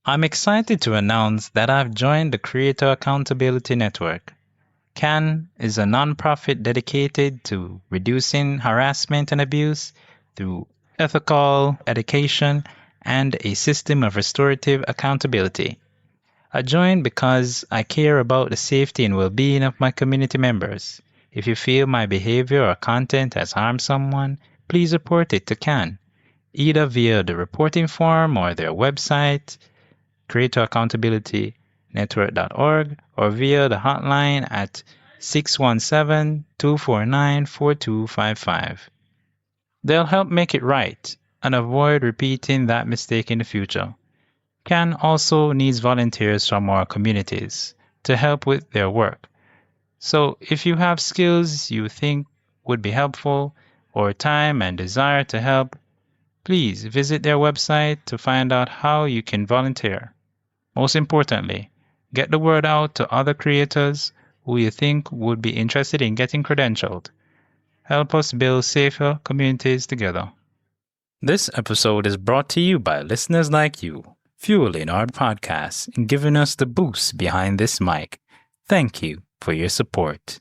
I'm excited to announce that I've joined the Creator Accountability Network. CAN is a nonprofit dedicated to reducing harassment and abuse through ethical education and a system of restorative accountability. I joined because I care about the safety and well-being of my community members. If you feel my behavior or content has harmed someone, please report it to CAN, either via the reporting form or their website, creatoraccountabilitynetwork.org, or via the hotline at 617-249-4255. They'll help make it right and avoid repeating that mistake in the future. CAN also needs volunteers from our communities to help with their work. So if you have skills you think would be helpful or time and desire to help, please visit their website to find out how you can volunteer. Most importantly, get the word out to other creators who you think would be interested in getting credentialed. Help us build safer communities together. This episode is brought to you by listeners like you, fueling our podcast and giving us the boost behind this mic. Thank you for your support.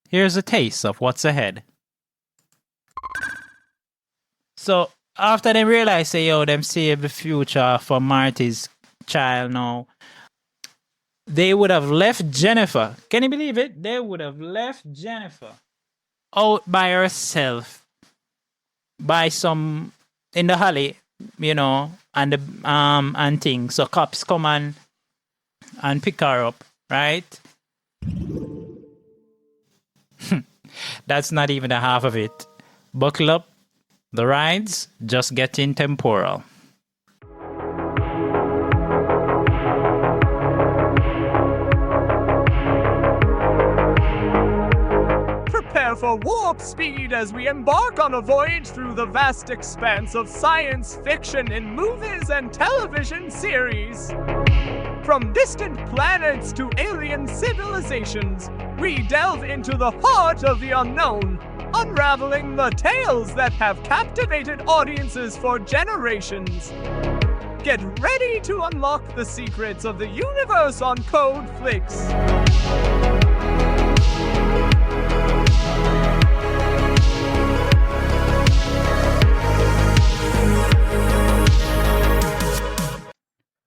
Here's a taste of what's ahead. So, after they realize, them save the future for Marty's child now, they would have left Jennifer. Can you believe it? They would have left Jennifer out by herself by some in the alley, and the and things. So cops come and pick her up, right? That's not even the half of it. Buckle up. The ride's just getting temporal. Prepare for warp speed as we embark on a voyage through the vast expanse of science fiction in movies and television series. From distant planets to alien civilizations, we delve into the heart of the unknown, unraveling the tales that have captivated audiences for generations. Get ready to unlock the secrets of the universe on Code Flix.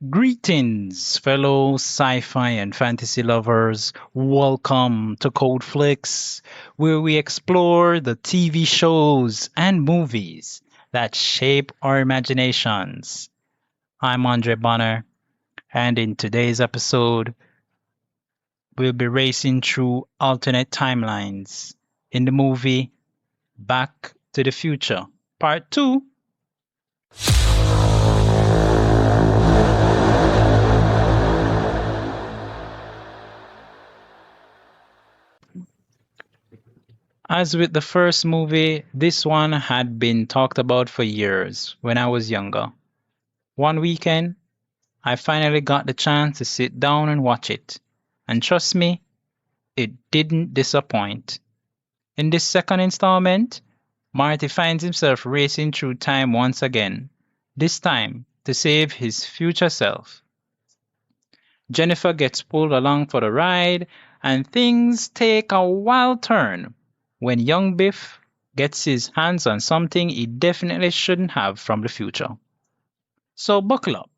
Greetings, fellow sci-fi and fantasy lovers. Welcome to Code Flix, where we explore the TV shows and movies that shape our imaginations. I'm Andre Bonner, and in today's episode, we'll be racing through alternate timelines in the movie Back to the Future, Part 2. As with the first movie, this one had been talked about for years when I was younger. One weekend, I finally got the chance to sit down and watch it. And trust me, it didn't disappoint. In this second installment, Marty finds himself racing through time once again, this time to save his future self. Jennifer gets pulled along for the ride, and things take a wild turn when young Biff gets his hands on something he definitely shouldn't have from the future. So buckle up.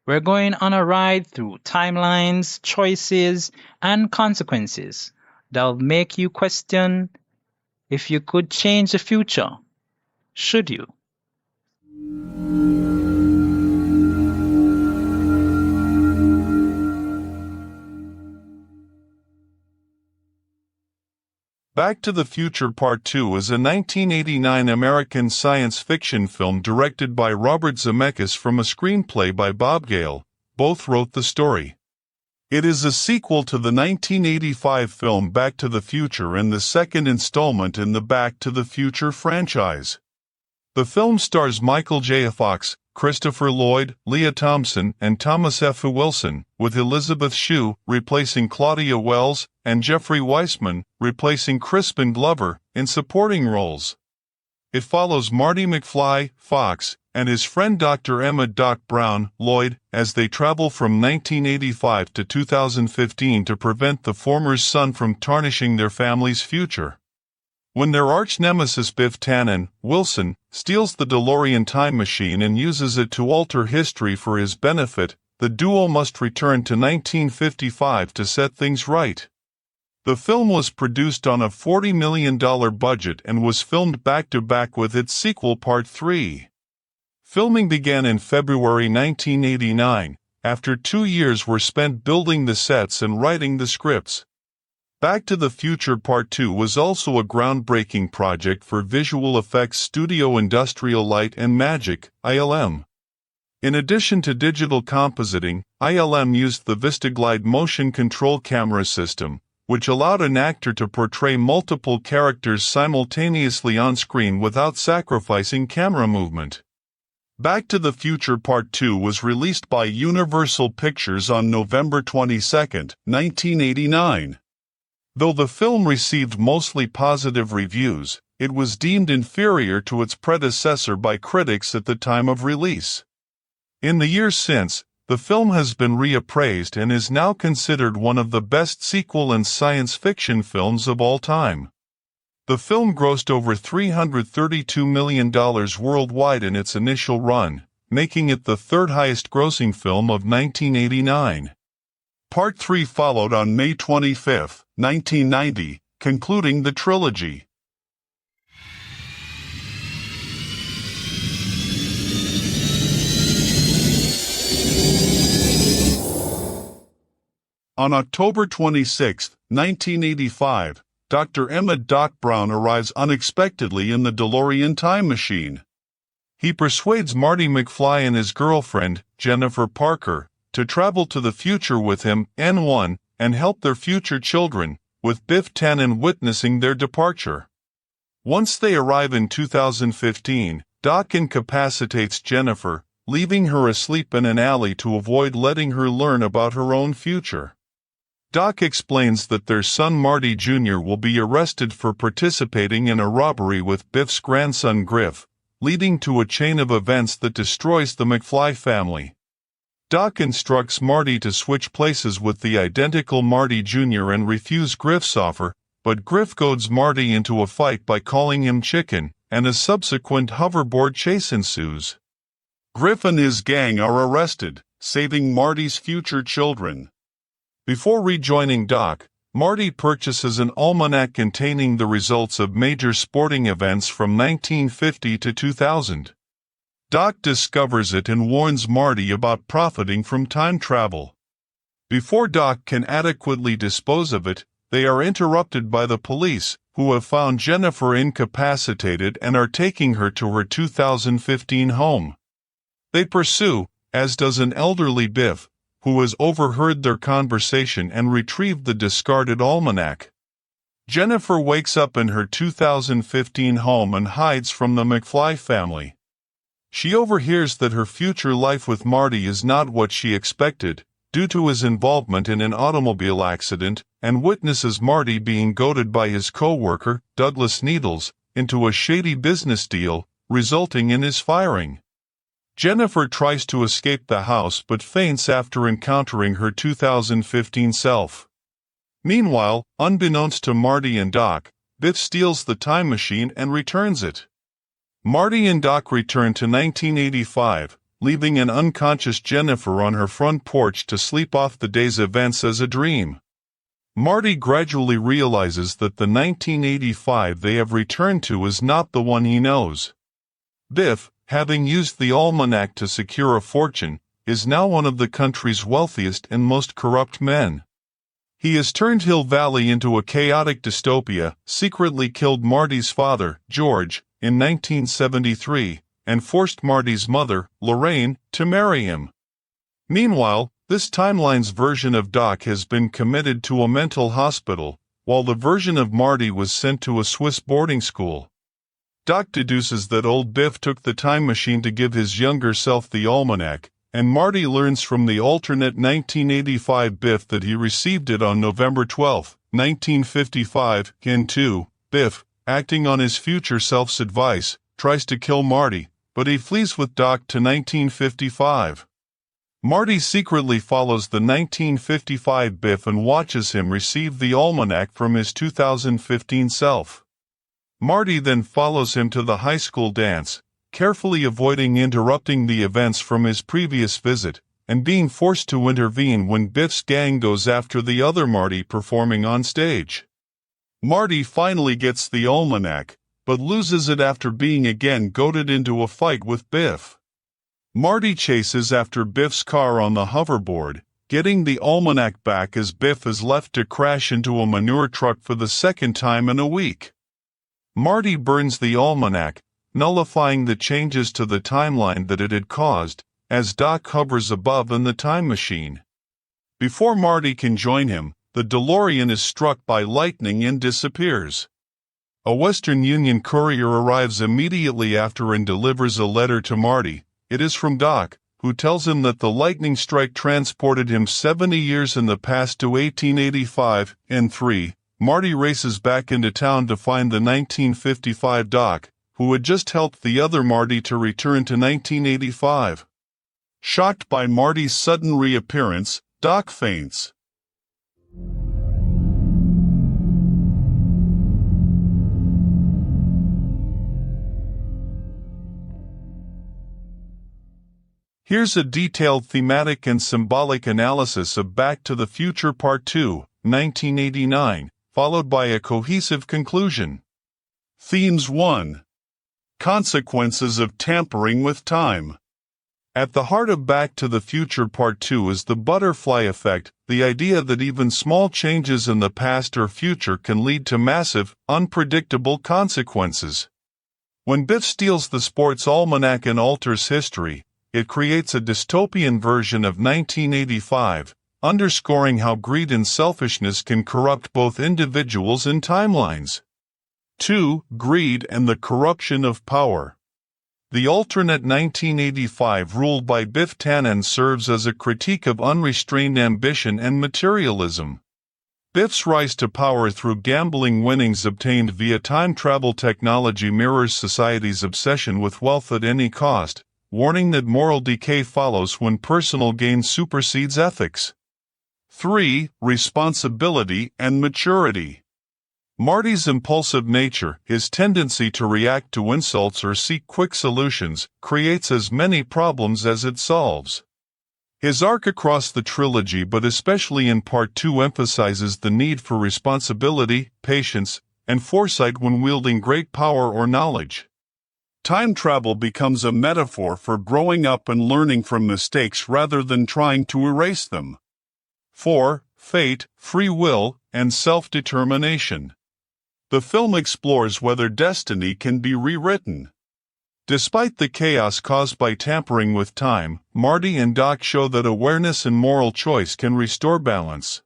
We're going on a ride through timelines, choices, and consequences that'll make you question if you could change the future. Should you? Back to the Future Part 2 is a 1989 American science fiction film directed by Robert Zemeckis from a screenplay by Bob Gale. Both wrote the story. It is a sequel to the 1985 film Back to the Future and the second installment in the Back to the Future franchise. The film stars Michael J. Fox, Christopher Lloyd, Leah Thompson, and Thomas F. Wilson, with Elizabeth Shue replacing Claudia Wells and Jeffrey Weissman replacing Crispin Glover in supporting roles. It follows Marty McFly, Fox, and his friend Dr. Emma Doc Brown, Lloyd, as they travel from 1985 to 2015 to prevent the former's son from tarnishing their family's future. When their arch-nemesis Biff Tannen, Wilson, steals the DeLorean time machine and uses it to alter history for his benefit, the duo must return to 1955 to set things right. The film was produced on a $40 million budget and was filmed back-to-back with its sequel Part 3. Filming began in February 1989, after 2 years were spent building the sets and writing the scripts. Back to the Future Part 2 was also a groundbreaking project for visual effects studio Industrial Light and Magic, ILM. In addition to digital compositing, ILM used the VistaGlide motion control camera system, which allowed an actor to portray multiple characters simultaneously on screen without sacrificing camera movement. Back to the Future Part 2 was released by Universal Pictures on November 22, 1989. Though the film received mostly positive reviews, it was deemed inferior to its predecessor by critics at the time of release. In the years since, the film has been reappraised and is now considered one of the best sequel and science fiction films of all time. The film grossed over $332 million worldwide in its initial run, making it the third highest grossing film of 1989. Part 3 followed on May 25, 1990, concluding the trilogy. On October 26, 1985, Dr. Emma Doc Brown arrives unexpectedly in the DeLorean time machine. He persuades Marty McFly and his girlfriend, Jennifer Parker, to travel to the future with him, N1, and help their future children, with Biff Tannen witnessing their departure. Once they arrive in 2015, Doc incapacitates Jennifer, leaving her asleep in an alley to avoid letting her learn about her own future. Doc explains that their son Marty Jr. will be arrested for participating in a robbery with Biff's grandson Griff, leading to a chain of events that destroys the McFly family. Doc instructs Marty to switch places with the identical Marty Jr. and refuse Griff's offer, but Griff goads Marty into a fight by calling him chicken, and a subsequent hoverboard chase ensues. Griff and his gang are arrested, saving Marty's future children. Before rejoining Doc, Marty purchases an almanac containing the results of major sporting events from 1950 to 2000. Doc discovers it and warns Marty about profiting from time travel. Before Doc can adequately dispose of it, they are interrupted by the police, who have found Jennifer incapacitated and are taking her to her 2015 home. They pursue, as does an elderly Biff, who has overheard their conversation and retrieved the discarded almanac. Jennifer wakes up in her 2015 home and hides from the McFly family. She overhears that her future life with Marty is not what she expected, due to his involvement in an automobile accident, and witnesses Marty being goaded by his co-worker, Douglas Needles, into a shady business deal, resulting in his firing. Jennifer tries to escape the house but faints after encountering her 2015 self. Meanwhile, unbeknownst to Marty and Doc, Biff steals the time machine and returns it. Marty and Doc return to 1985, leaving an unconscious Jennifer on her front porch to sleep off the day's events as a dream. Marty gradually realizes that the 1985 they have returned to is not the one he knows. Biff, having used the almanac to secure a fortune, is now one of the country's wealthiest and most corrupt men. He has turned Hill Valley into a chaotic dystopia, secretly killed Marty's father, George, in 1973, and forced Marty's mother, Lorraine, to marry him. Meanwhile, this timeline's version of Doc has been committed to a mental hospital, while the version of Marty was sent to a Swiss boarding school. Doc deduces that old Biff took the time machine to give his younger self the almanac, and Marty learns from the alternate 1985 Biff that he received it on November 12, 1955, and 2. Biff, acting on his future self's advice, tries to kill Marty, but he flees with Doc to 1955. Marty secretly follows the 1955 Biff and watches him receive the almanac from his 2015 self. Marty then follows him to the high school dance, carefully avoiding interrupting the events from his previous visit, and being forced to intervene when Biff's gang goes after the other Marty performing on stage. Marty finally gets the almanac, but loses it after being again goaded into a fight with Biff. Marty chases after Biff's car on the hoverboard, getting the almanac back as Biff is left to crash into a manure truck for the second time in a week. Marty burns the almanac, nullifying the changes to the timeline that it had caused, as Doc hovers above in the time machine. Before Marty can join him, the DeLorean is struck by lightning and disappears. A Western Union courier arrives immediately after and delivers a letter to Marty. It is from Doc, who tells him that the lightning strike transported him 70 years in the past to 1885, and 3. Marty races back into town to find the 1955 Doc, who had just helped the other Marty to return to 1985. Shocked by Marty's sudden reappearance, Doc faints. Here's a detailed thematic and symbolic analysis of Back to the Future Part 2, 1989, followed by a cohesive conclusion. Themes 1. Consequences of tampering with time. At the heart of Back to the Future Part 2 is the butterfly effect, the idea that even small changes in the past or future can lead to massive, unpredictable consequences. When Biff steals the sports almanac and alters history, it creates a dystopian version of 1985, underscoring how greed and selfishness can corrupt both individuals and timelines. 2. Greed and the corruption of power. The alternate 1985 ruled by Biff Tannen serves as a critique of unrestrained ambition and materialism. Biff's rise to power through gambling winnings obtained via time travel technology mirrors society's obsession with wealth at any cost, warning that moral decay follows when personal gain supersedes ethics. 3. Responsibility and maturity. Marty's impulsive nature, his tendency to react to insults or seek quick solutions, creates as many problems as it solves. His arc across the trilogy, but especially in Part 2, emphasizes the need for responsibility, patience, and foresight when wielding great power or knowledge. Time travel becomes a metaphor for growing up and learning from mistakes rather than trying to erase them. 4. Fate, free will, and self-determination. The film explores whether destiny can be rewritten. Despite the chaos caused by tampering with time, Marty and Doc show that awareness and moral choice can restore balance.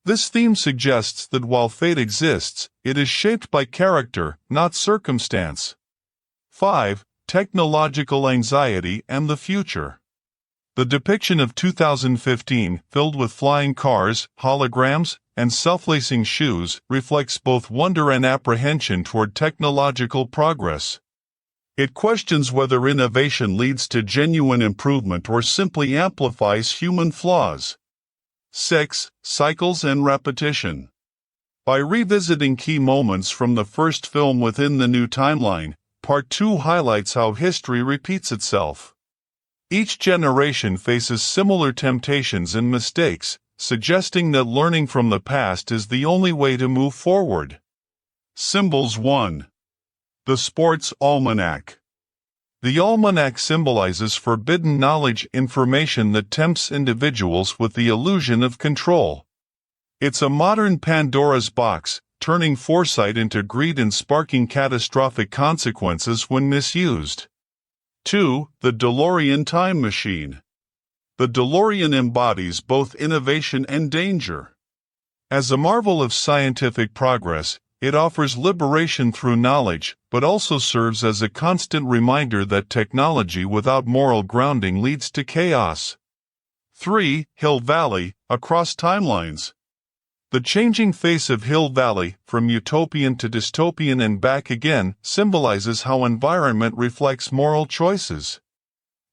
This theme suggests that while fate exists, it is shaped by character, not circumstance. 5. Technological anxiety and the future. The depiction of 2015, filled with flying cars, holograms, and self-lacing shoes, reflects both wonder and apprehension toward technological progress. It questions whether innovation leads to genuine improvement or simply amplifies human flaws. 6. Cycles and repetition. By revisiting key moments from the first film within the new timeline, Part 2 highlights how history repeats itself. Each generation faces similar temptations and mistakes, suggesting that learning from the past is the only way to move forward. Symbols 1. The Sports Almanac. The almanac symbolizes forbidden knowledge, information that tempts individuals with the illusion of control. It's a modern Pandora's box, turning foresight into greed and sparking catastrophic consequences when misused. 2. The DeLorean Time Machine. The DeLorean embodies both innovation and danger. As a marvel of scientific progress, it offers liberation through knowledge, but also serves as a constant reminder that technology without moral grounding leads to chaos. 3. Hill Valley, Across Timelines. The changing face of Hill Valley, from utopian to dystopian and back again, symbolizes how environment reflects moral choices.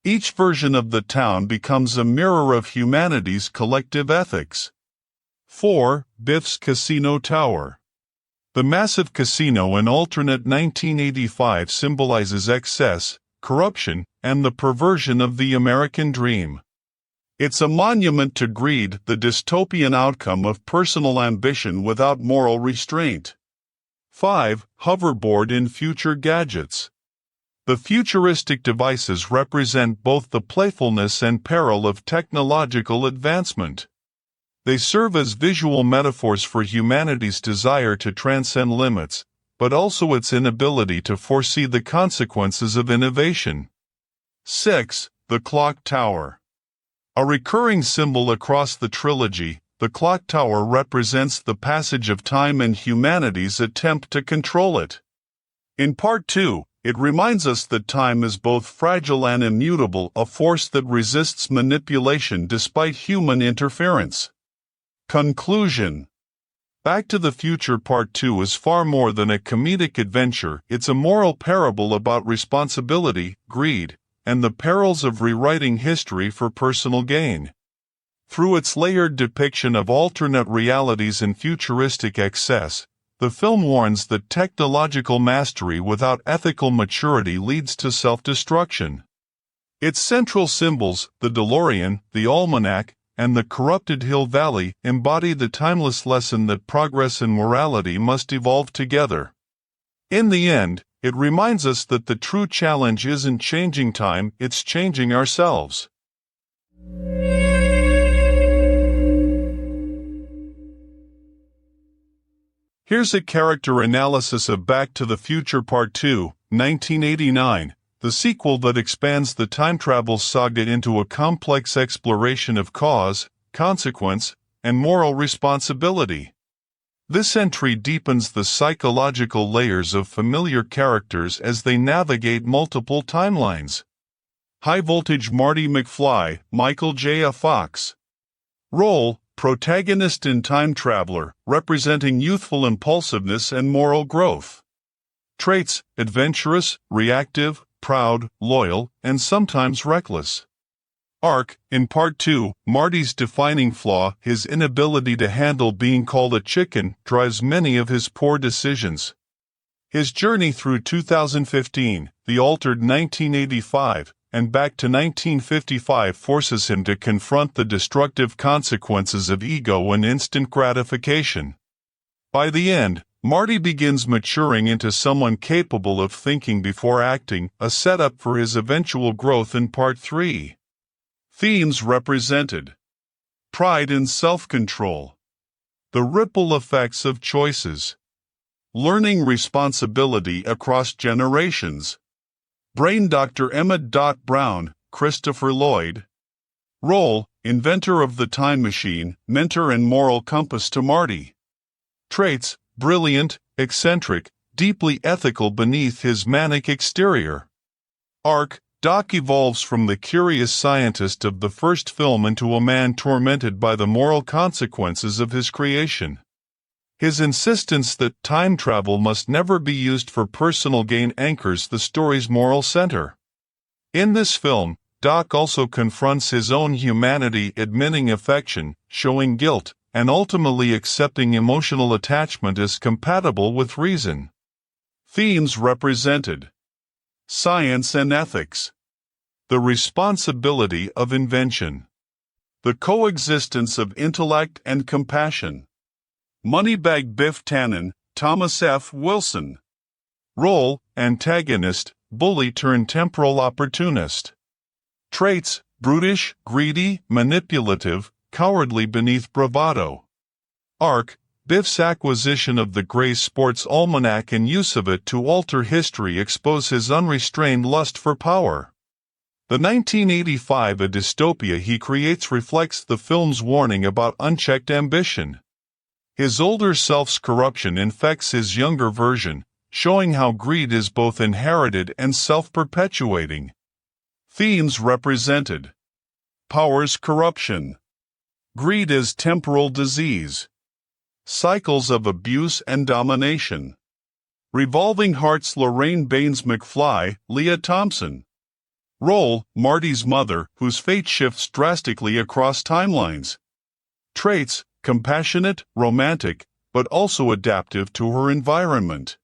Each version of the town becomes a mirror of humanity's collective ethics. 4. Biff's Casino Tower. The massive casino in alternate 1985 symbolizes excess, corruption, and the perversion of the American dream. It's a monument to greed, the dystopian outcome of personal ambition without moral restraint. 5. Hoverboard in future gadgets. The futuristic devices represent both the playfulness and peril of technological advancement. They serve as visual metaphors for humanity's desire to transcend limits, but also its inability to foresee the consequences of innovation. 6. The Clock Tower. A recurring symbol across the trilogy, the clock tower represents the passage of time and humanity's attempt to control it. In Part 2, it reminds us that time is both fragile and immutable, a force that resists manipulation despite human interference. Conclusion. Back to the Future Part 2 is far more than a comedic adventure, it's a moral parable about responsibility, greed, and the perils of rewriting history for personal gain. Through its layered depiction of alternate realities and futuristic excess, the film warns that technological mastery without ethical maturity leads to self-destruction. Its central symbols, the DeLorean, the almanac, and the corrupted Hill Valley, embody the timeless lesson that progress and morality must evolve together. In the end, it reminds us that the true challenge isn't changing time, it's changing ourselves. Here's a character analysis of Back to the Future Part 2, 1989, the sequel that expands the time travel saga into a complex exploration of cause, consequence, and moral responsibility. This entry deepens the psychological layers of familiar characters as they navigate multiple timelines. High Voltage Marty McFly, Michael J. Fox. Role, protagonist and time traveler, representing youthful impulsiveness and moral growth. Traits, adventurous, reactive, proud, loyal, and sometimes reckless. Arc, in Part 2, Marty's defining flaw, his inability to handle being called a chicken, drives many of his poor decisions. His journey through 2015, the altered 1985, and back to 1955 forces him to confront the destructive consequences of ego and instant gratification. By the end, Marty begins maturing into someone capable of thinking before acting, a setup for his eventual growth in Part 3. Themes represented. Pride and self-control. The ripple effects of choices. Learning responsibility across generations. Brain Dr. Emmett Brown, Christopher Lloyd. Role, inventor of the time machine, mentor and moral compass to Marty. Traits, brilliant, eccentric, deeply ethical beneath his manic exterior. Arc, Doc evolves from the curious scientist of the first film into a man tormented by the moral consequences of his creation. His insistence that time travel must never be used for personal gain anchors the story's moral center. In this film, Doc also confronts his own humanity, admitting affection, showing guilt, and ultimately accepting emotional attachment as compatible with reason. Themes represented. Science and ethics. The responsibility of invention. The coexistence of intellect and compassion. Moneybag Biff Tannen, Thomas F. Wilson. Role, antagonist, bully turned temporal opportunist. Traits, brutish, greedy, manipulative, cowardly beneath bravado. Arc, Biff's acquisition of the Gray Sports Almanac and use of it to alter history expose his unrestrained lust for power. The 1985 A Dystopia he creates reflects the film's warning about unchecked ambition. His older self's corruption infects his younger version, showing how greed is both inherited and self-perpetuating. Themes represented. Power's corruption. Greed as temporal disease. Cycles of Abuse and Domination. Revolving Hearts. Lorraine Baines McFly, Leah Thompson. Role, Marty's mother, whose fate shifts drastically across timelines. Traits, compassionate, romantic, but also adaptive to her environment.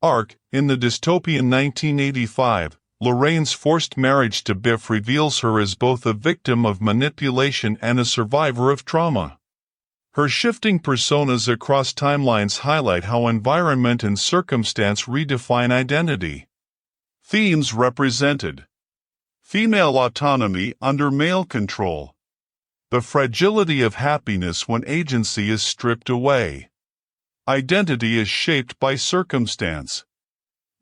Arc, in the dystopian 1985, Lorraine's forced marriage to Biff reveals her as both a victim of manipulation and a survivor of trauma. Her shifting personas across timelines highlight how environment and circumstance redefine identity. Themes represented. Female autonomy under male control. The fragility of happiness when agency is stripped away. Identity is shaped by circumstance.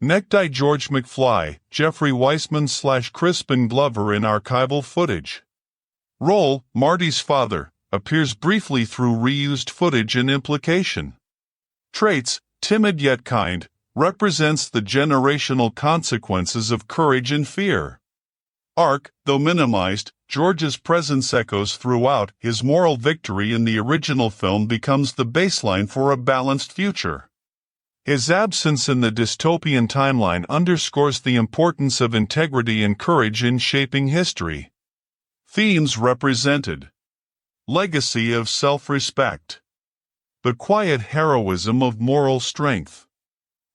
Necktie. George McFly, Jeffrey Weissman / Crispin Glover in archival footage. Role, Marty's father, appears briefly through reused footage and implication. Traits, timid yet kind, represents the generational consequences of courage and fear. Arc, though minimized, George's presence echoes throughout. His moral victory in the original film becomes the baseline for a balanced future. His absence in the dystopian timeline underscores the importance of integrity and courage in shaping history. Themes represented. Legacy of self-respect. The quiet heroism of moral strength.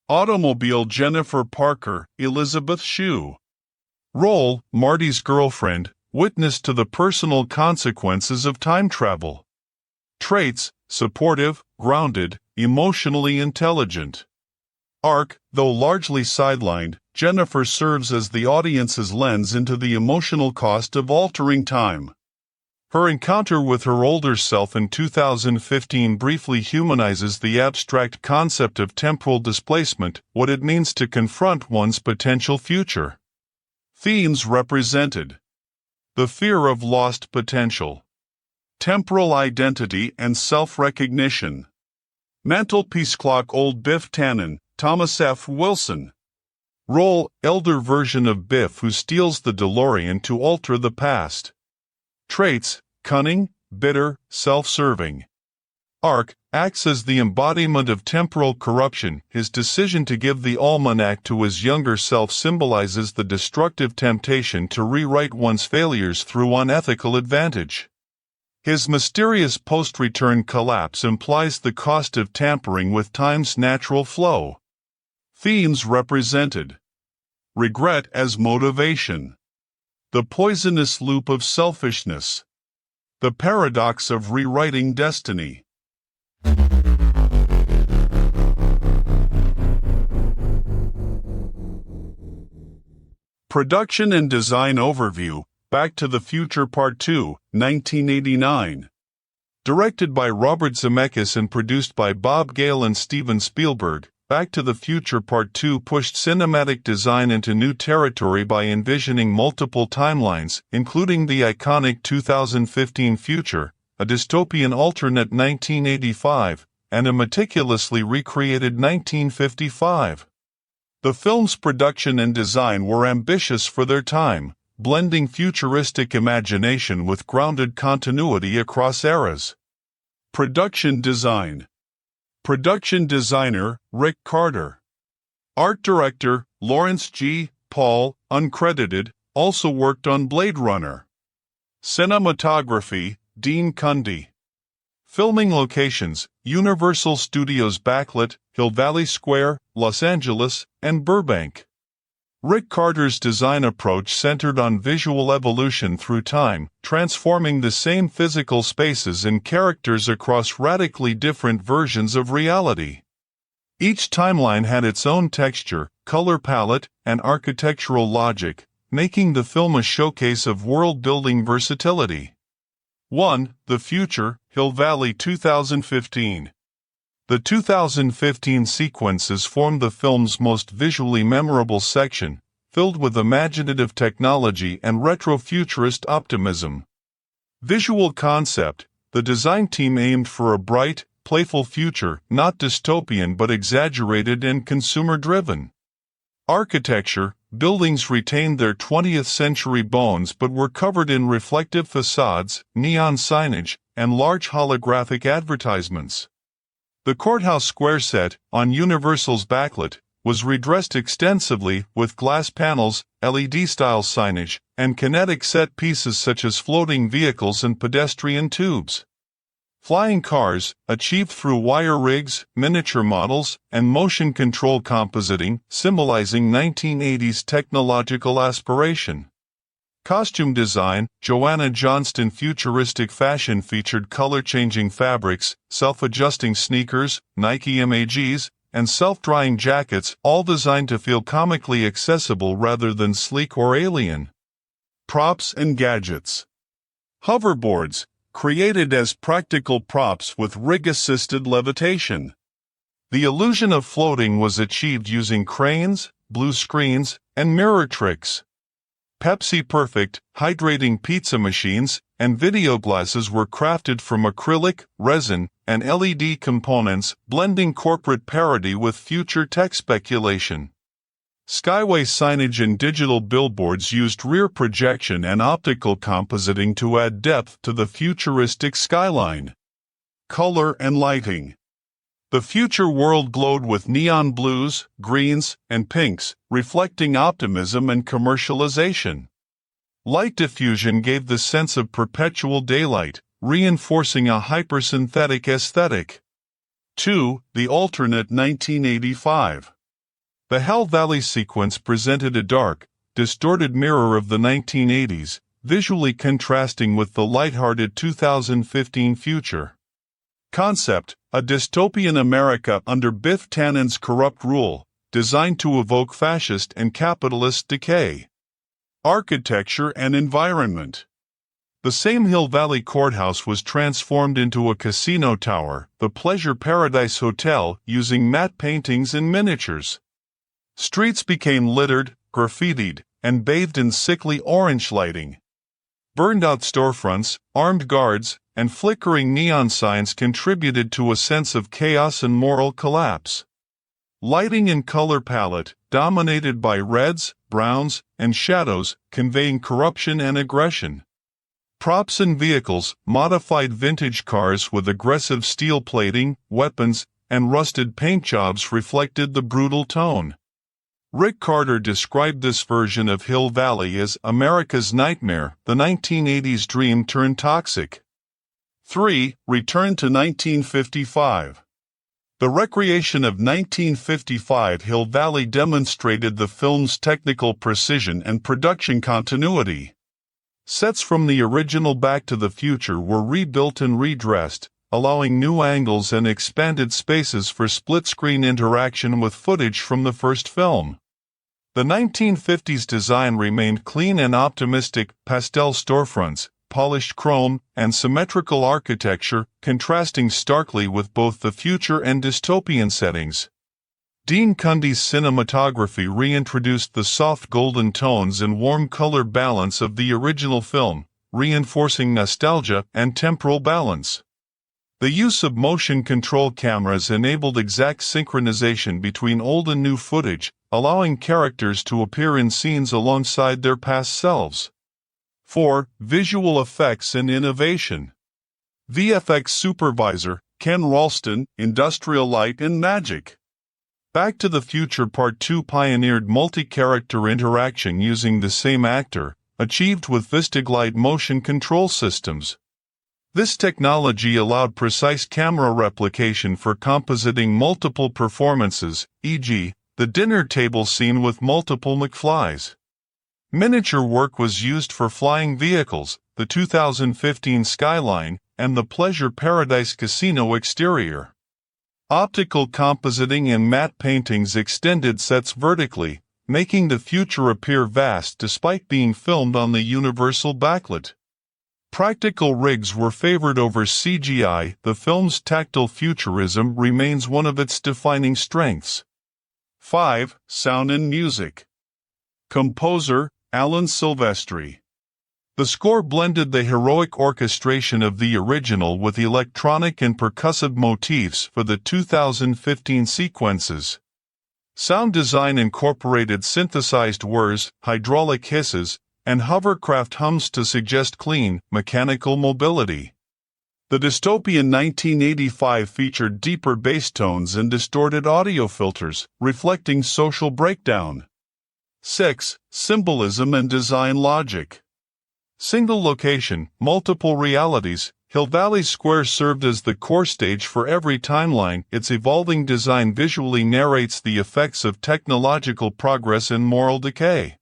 Automobile. Jennifer Parker, Elizabeth Shue. Role, Marty's girlfriend, witness to the personal consequences of time travel. Traits, supportive, grounded, emotionally intelligent. Arc, though largely sidelined, Jennifer serves as the audience's lens into the emotional cost of altering time. Her encounter with her older self in 2015 briefly humanizes the abstract concept of temporal displacement, what it means to confront one's potential future. Themes represented. The fear of lost potential. Temporal identity and self-recognition. Mantelpiece clock. Old Biff Tannen, Thomas F. Wilson. Role, elder version of Biff who steals the DeLorean to alter the past. Traits, cunning, bitter, self-serving. Arc, acts as the embodiment of temporal corruption. His decision to give the almanac to his younger self symbolizes the destructive temptation to rewrite one's failures through unethical advantage. His mysterious post-return collapse implies the cost of tampering with time's natural flow. Themes represented. Regret as motivation. The poisonous loop of selfishness. The paradox of rewriting destiny. Production and Design Overview. Back to the Future Part 2, 1989. Directed by Robert Zemeckis and produced by Bob Gale and Steven Spielberg, Back to the Future Part 2 pushed cinematic design into new territory by envisioning multiple timelines, including the iconic 2015 future, a dystopian alternate 1985, and a meticulously recreated 1955. The film's production and design were ambitious for their time, blending futuristic imagination with grounded continuity across eras. Production design. Production designer, Rick Carter. Art director, Lawrence G. Paul, uncredited, also worked on Blade Runner. Cinematography, Dean Cundy. Filming locations, Universal Studios Backlit, Hill Valley Square, Los Angeles, and Burbank. Rick Carter's design approach centered on visual evolution through time, transforming the same physical spaces and characters across radically different versions of reality. Each timeline had its own texture, color palette, and architectural logic, making the film a showcase of world-building versatility. 1. The Future, Hill Valley 2015. The 2015 sequences form the film's most visually memorable section, filled with imaginative technology and retro-futurist optimism. Visual concept: the design team aimed for a bright, playful future, not dystopian but exaggerated and consumer-driven. Architecture: buildings retained their 20th-century bones but were covered in reflective facades, neon signage, and large holographic advertisements. The courthouse square set, on Universal's backlit, was redressed extensively with glass panels, LED-style signage, and kinetic set pieces such as floating vehicles and pedestrian tubes. Flying cars, achieved through wire rigs, miniature models, and motion control compositing, symbolizing 1980s technological aspiration. Costume design, Joanna Johnston futuristic fashion featured color-changing fabrics, self-adjusting sneakers, Nike MAGs, and self-drying jackets, all designed to feel comically accessible rather than sleek or alien. Props and gadgets. Hoverboards, created as practical props with rig-assisted levitation. The illusion of floating was achieved using cranes, blue screens, and mirror tricks. Pepsi Perfect, hydrating pizza machines, and video glasses were crafted from acrylic, resin, and LED components, blending corporate parody with future tech speculation. Skyway signage and digital billboards used rear projection and optical compositing to add depth to the futuristic skyline. Color and lighting. The future world glowed with neon blues, greens, and pinks, reflecting optimism and commercialization. Light diffusion gave the sense of perpetual daylight, reinforcing a hypersynthetic aesthetic. 2. The alternate 1985. The Hell Valley sequence presented a dark, distorted mirror of the 1980s, visually contrasting with the lighthearted 2015 future. Concept: a dystopian America under Biff Tannen's corrupt rule, designed to evoke fascist and capitalist decay. Architecture and environment. The same Hill Valley Courthouse was transformed into a casino tower, the Pleasure Paradise Hotel, using matte paintings and miniatures. Streets became littered, graffitied, and bathed in sickly orange lighting. Burned-out storefronts, armed guards, and flickering neon signs contributed to a sense of chaos and moral collapse. Lighting and color palette, dominated by reds, browns, and shadows, conveying corruption and aggression. Props and vehicles, modified vintage cars with aggressive steel plating, weapons, and rusted paint jobs reflected the brutal tone. Rick Carter described this version of Hill Valley as America's nightmare, the 1980s dream turned toxic. 3. Return to 1955. The recreation of 1955 Hill Valley demonstrated the film's technical precision and production continuity. Sets from the original Back to the Future were rebuilt and redressed, allowing new angles and expanded spaces for split-screen interaction with footage from the first film. The 1950s design remained clean and optimistic, pastel storefronts, polished chrome, and symmetrical architecture, contrasting starkly with both the future and dystopian settings. Dean Cundy's cinematography reintroduced the soft golden tones and warm color balance of the original film, reinforcing nostalgia and temporal balance. The use of motion control cameras enabled exact synchronization between old and new footage, allowing characters to appear in scenes alongside their past selves. 4. Visual effects and innovation. VFX supervisor, Ken Ralston, Industrial Light and Magic. Back to the Future Part 2 pioneered multi-character interaction using the same actor, achieved with VistaGlide motion control systems. This technology allowed precise camera replication for compositing multiple performances, e.g., the dinner table scene with multiple McFlys. Miniature work was used for flying vehicles, the 2015 Skyline, and the Pleasure Paradise Casino exterior. Optical compositing and matte paintings extended sets vertically, making the future appear vast despite being filmed on the Universal backlit. Practical rigs were favored over CGI. The film's tactile futurism remains one of its defining strengths. 5. Sound and music. Composer, Alan Silvestri. The score blended the heroic orchestration of the original with electronic and percussive motifs for the 2015 sequences. Sound design incorporated synthesized whirs, hydraulic hisses, and hovercraft hums to suggest clean, mechanical mobility. The dystopian 1985 featured deeper bass tones and distorted audio filters, reflecting social breakdown. 6. Symbolism and design logic. Single location, multiple realities. Hill Valley Square served as the core stage for every timeline. Its evolving design visually narrates the effects of technological progress and moral decay.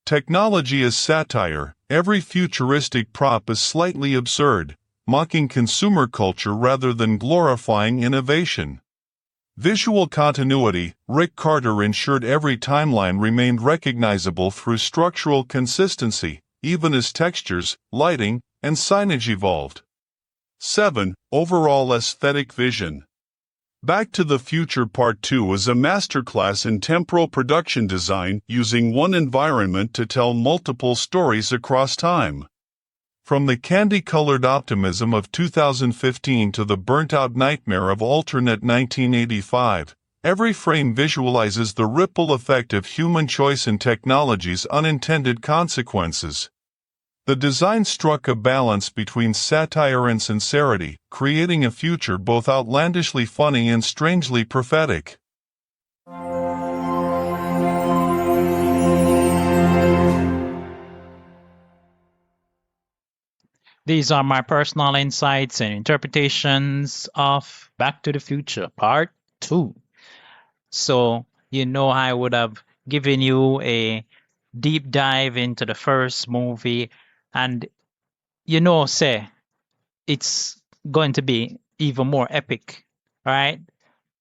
Technology is satire. Every futuristic prop is slightly absurd, mocking consumer culture rather than glorifying innovation. Visual continuity. Rick Carter ensured every timeline remained recognizable through structural consistency, even as textures, lighting, and signage evolved. 7. Overall aesthetic vision. Back to the Future Part 2 is a masterclass in temporal production design, using one environment to tell multiple stories across time. From the candy-colored optimism of 2015 to the burnt-out nightmare of alternate 1985, every frame visualizes the ripple effect of human choice and technology's unintended consequences. The design struck a balance between satire and sincerity, creating a future both outlandishly funny and strangely prophetic. These are my personal insights and interpretations of Back to the Future Part 2. So, I would have given you a deep dive into the first movie, and say it's going to be even more epic, right?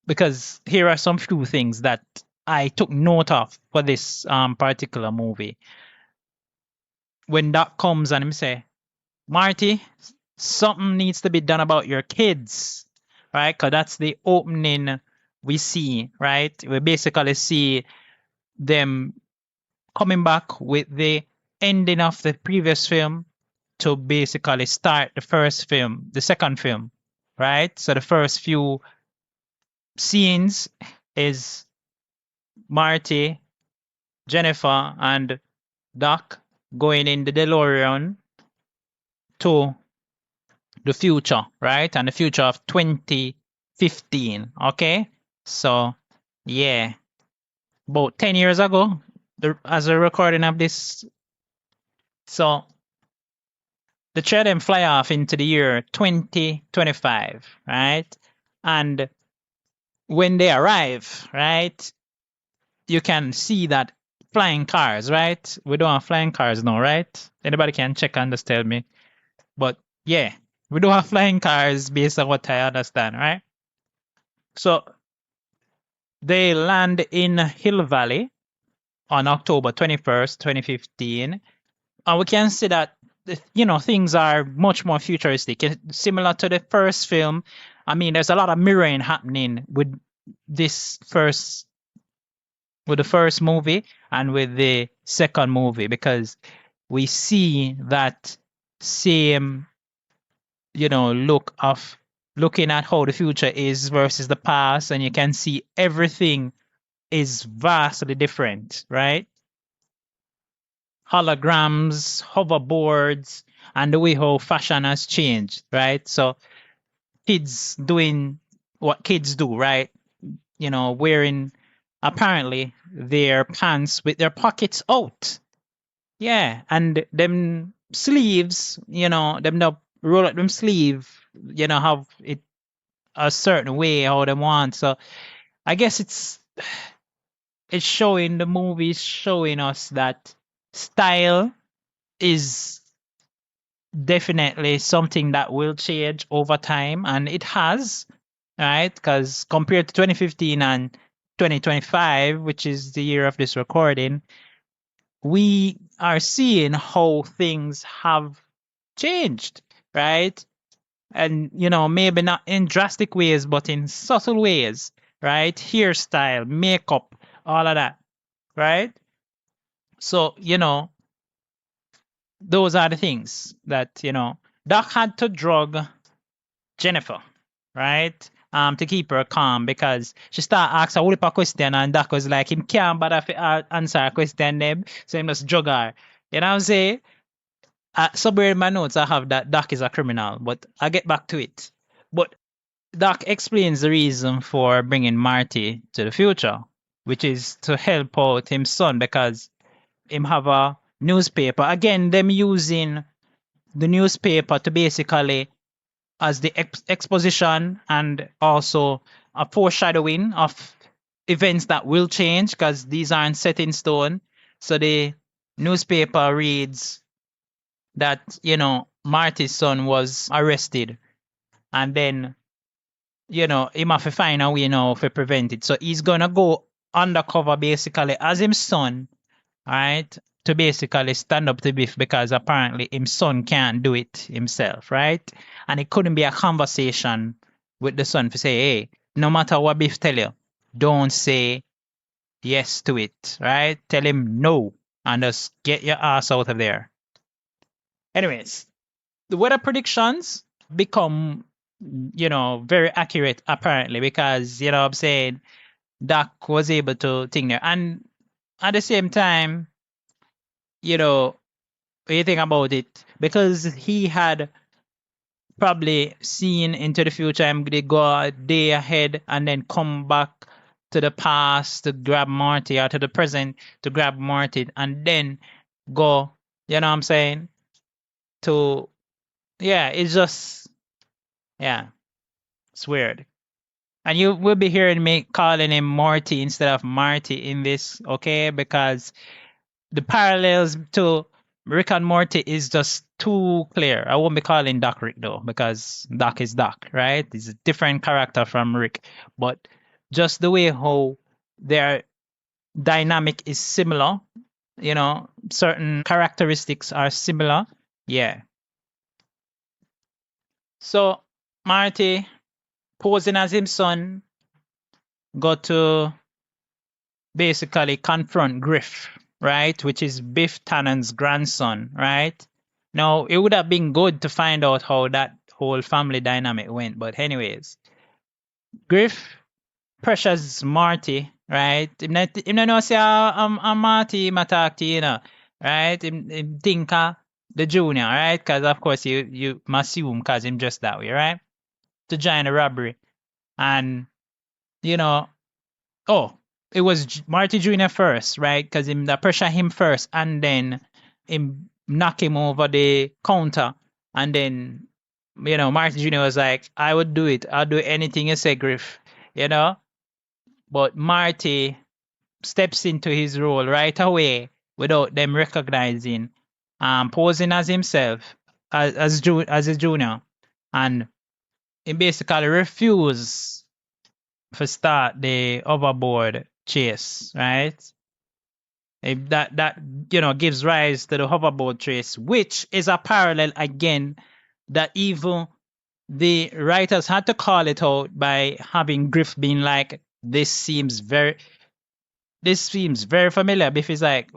Because here are some few things that I took note of for this particular movie. When Doc comes and him say, Marty, something needs to be done about your kids, right? Because that's the opening we see, right? We basically see them coming back with the ending of the previous film to basically start the second film, right? So the first few scenes is Marty, Jennifer, and Doc going in the DeLorean to the future, right? And the future of 2015, okay? So, yeah, about 10 years ago, as a recording of this. So, the three of them fly off into the year 2025, right? And when they arrive, right, you can see that flying cars, right? We don't have flying cars now, right? Anybody can check and just tell me. But yeah, we do have flying cars based on what I understand, right? So they land in Hill Valley on October 21st, 2015. And we can see that, things are much more futuristic. Similar to the first film. I mean, there's a lot of mirroring happening with the first movie and with the second movie, because we see that same, look of looking at how the future is versus the past, and you can see everything is vastly different, right? Holograms, hoverboards, and the way how fashion has changed, right? So kids doing what kids do, right? Wearing apparently their pants with their pockets out. Yeah, and them sleeves, them not roll up them sleeve, have it a certain way how they want. So I guess it's showing, the movie is showing us that style is definitely something that will change over time, and it has, right? Because compared to 2015 and 2025, which is the year of this recording, we are seeing how things have changed, right? And, maybe not in drastic ways, but in subtle ways, right? Hairstyle, makeup, all of that, right? So, those are the things that, Doc had to drug Jennifer, right? To keep her calm, because she started asking a whole heap of question, and Doc was like, him can't bother answer a question them, so he must drug her. You know what I'm saying? somewhere in my notes I have that Doc is a criminal, but I'll get back to it. But Doc explains the reason for bringing Marty to the future, which is to help out his son because him have a newspaper. Again, them using the newspaper to basically as the exposition and also a foreshadowing of events that will change because these aren't set in stone. So the newspaper reads that, Marty's son was arrested and then, he have to find a way now to prevent it. So he's going to go undercover basically as his son, right? To basically stand up to Biff because apparently his son can't do it himself, right? And it couldn't be a conversation with the son to say, hey, no matter what Biff tell you, don't say yes to it, right? Tell him no and just get your ass out of there. Anyways, the weather predictions become, very accurate apparently because, what I'm saying, Doc was able to think there. And at the same time, when you think about it, because he had probably seen into the future and they go a day ahead and then come back to the past to grab Marty or to the present to grab Marty and then go, you know what I'm saying? It's just, it's weird. And you will be hearing me calling him Marty instead of Marty in this, okay? Because the parallels to Rick and Morty is just too clear. I won't be calling Doc Rick though, because Doc is Doc, right? He's a different character from Rick. But just the way how their dynamic is similar, certain characteristics are similar. Yeah. So Marty, posing as his son, got to basically confront Griff, right? Which is Biff Tannen's grandson, right? Now, it would have been good to find out how that whole family dynamic went. But anyways, Griff pressures Marty, right? Him not know say I'm Marty, him talk to you, right? Him think the junior, right? Because of course you assume because him just that way, right? To join the robbery. And, it was Marty Jr. first, right? Because him that pressure him first and then him knock him over the counter. And then, Marty Jr. was like, I would do it. I'll do anything you say, Griff, But Marty steps into his role right away without them recognizing, posing as himself, as a junior. And he basically refused to start the hoverboard chase, right? If that gives rise to the hoverboard chase, which is a parallel again that even the writers had to call it out by having Griff being like, this seems very familiar. Biff is like,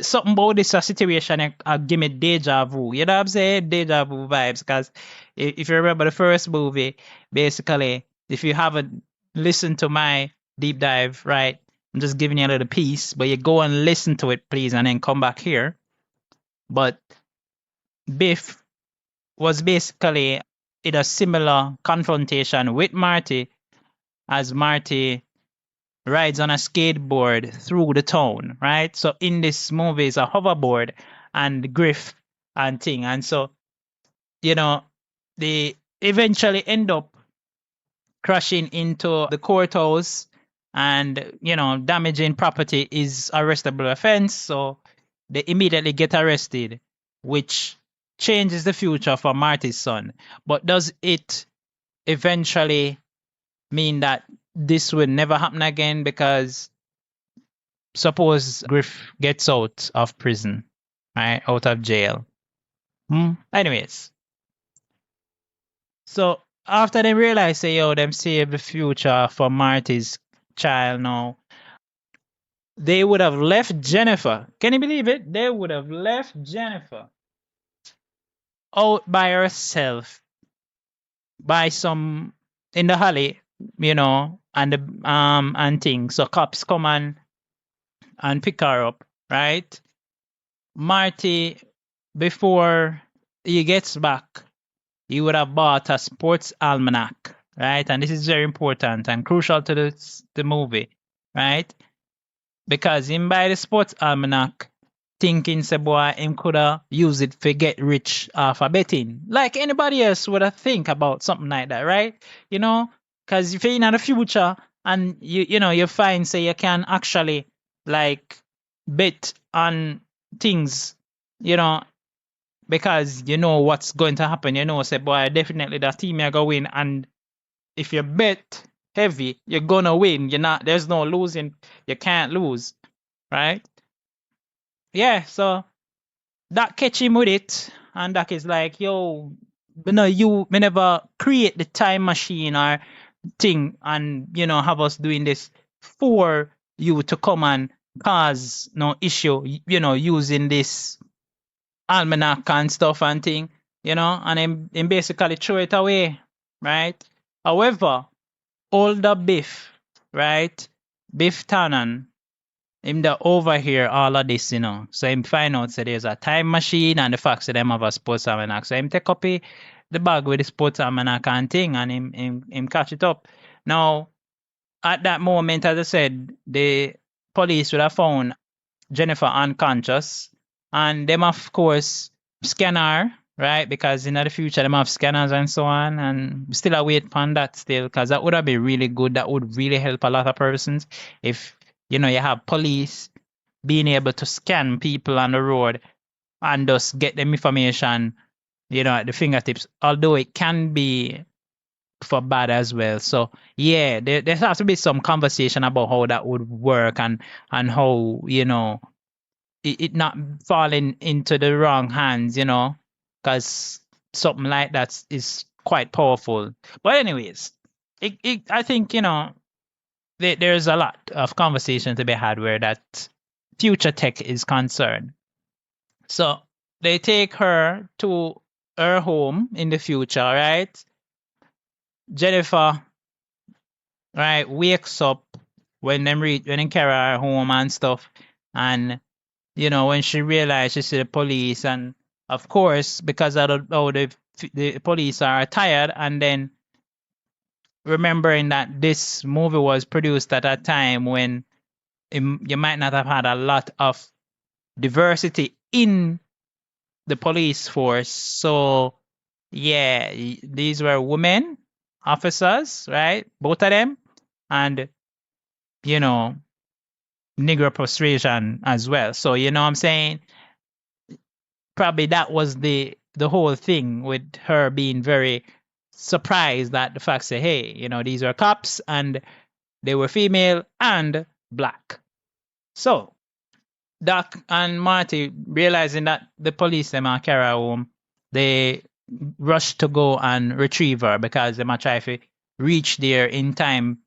something about this situation give me deja vu. You know what I'm saying? Deja vu vibes. Because if you remember the first movie, basically, if you haven't listened to my deep dive, right, I'm just giving you a little piece, but you go and listen to it, please, and then come back here. But Biff was basically in a similar confrontation with Marty as Marty rides on a skateboard through the town, right? So in this movie is a hoverboard and Griff and thing. And so, they eventually end up crashing into the courthouse and, damaging property is arrestable offense. So they immediately get arrested, which changes the future for Marty's son. But does it eventually mean that this will never happen again? Because suppose Griff gets out of prison, right? Out of jail. Anyways. So after they realize, them save the future for Marty's child now, they would have left Jennifer. Can you believe it? They would have left Jennifer out by herself by some in the alley, and the and things. So cops come and pick her up, right? Marty, before he gets back, he would have bought a sports almanac, right? And this is very important and crucial to the movie, right? Because him buy the sports almanac thinking say boy him coulda use it for get rich off of betting. Like anybody else would have think about something like that, right? You know? Cause if you're in the future and you find say you can actually like bet on things, you know, because you know what's going to happen, say boy definitely that team you're gonna win, and if you bet heavy, you're gonna win. There's no losing, you can't lose, right? Yeah, so that catch him with it, and Doc is like, yo, me never create the time machine or thing and have us doing this for you to come and cause no issue, using this almanac and stuff and thing, and him basically throw it away, right? However, older Biff, right? Biff Tannen, him the overhear all of this, So him find out say there's a time machine and the fact that them have a sports almanac. So him take up the bag with the sports almanac and thing and him catch it up. Now, at that moment, as I said, the police would have found Jennifer unconscious, and them of course scan her, right? Because in the future them have scanners and so on, and still I wait on that still, because that would have been really good. That would really help a lot of persons if you have police being able to scan people on the road and just get them information, at the fingertips. Although it can be for bad as well. So yeah, there has to be some conversation about how that would work and how it not falling into the wrong hands, because something like that is quite powerful. But anyways, I think there's a lot of conversation to be had where that future tech is concerned. So they take her to her home in the future, right? Jennifer, right, wakes up when them carry her home and stuff, and when she realized she see the police, and of course because of the police are tired, and then remembering that this movie was produced at a time when you might not have had a lot of diversity in the police force. So yeah, these were women officers, right? Both of them, and Negro persuasion as well. So what I'm saying, probably that was the whole thing with her being very surprised at the fact that hey, these were cops and they were female and black. So Doc and Marty, realizing that the police them are carry her home, they rush to go and retrieve her because they might try to reach there in time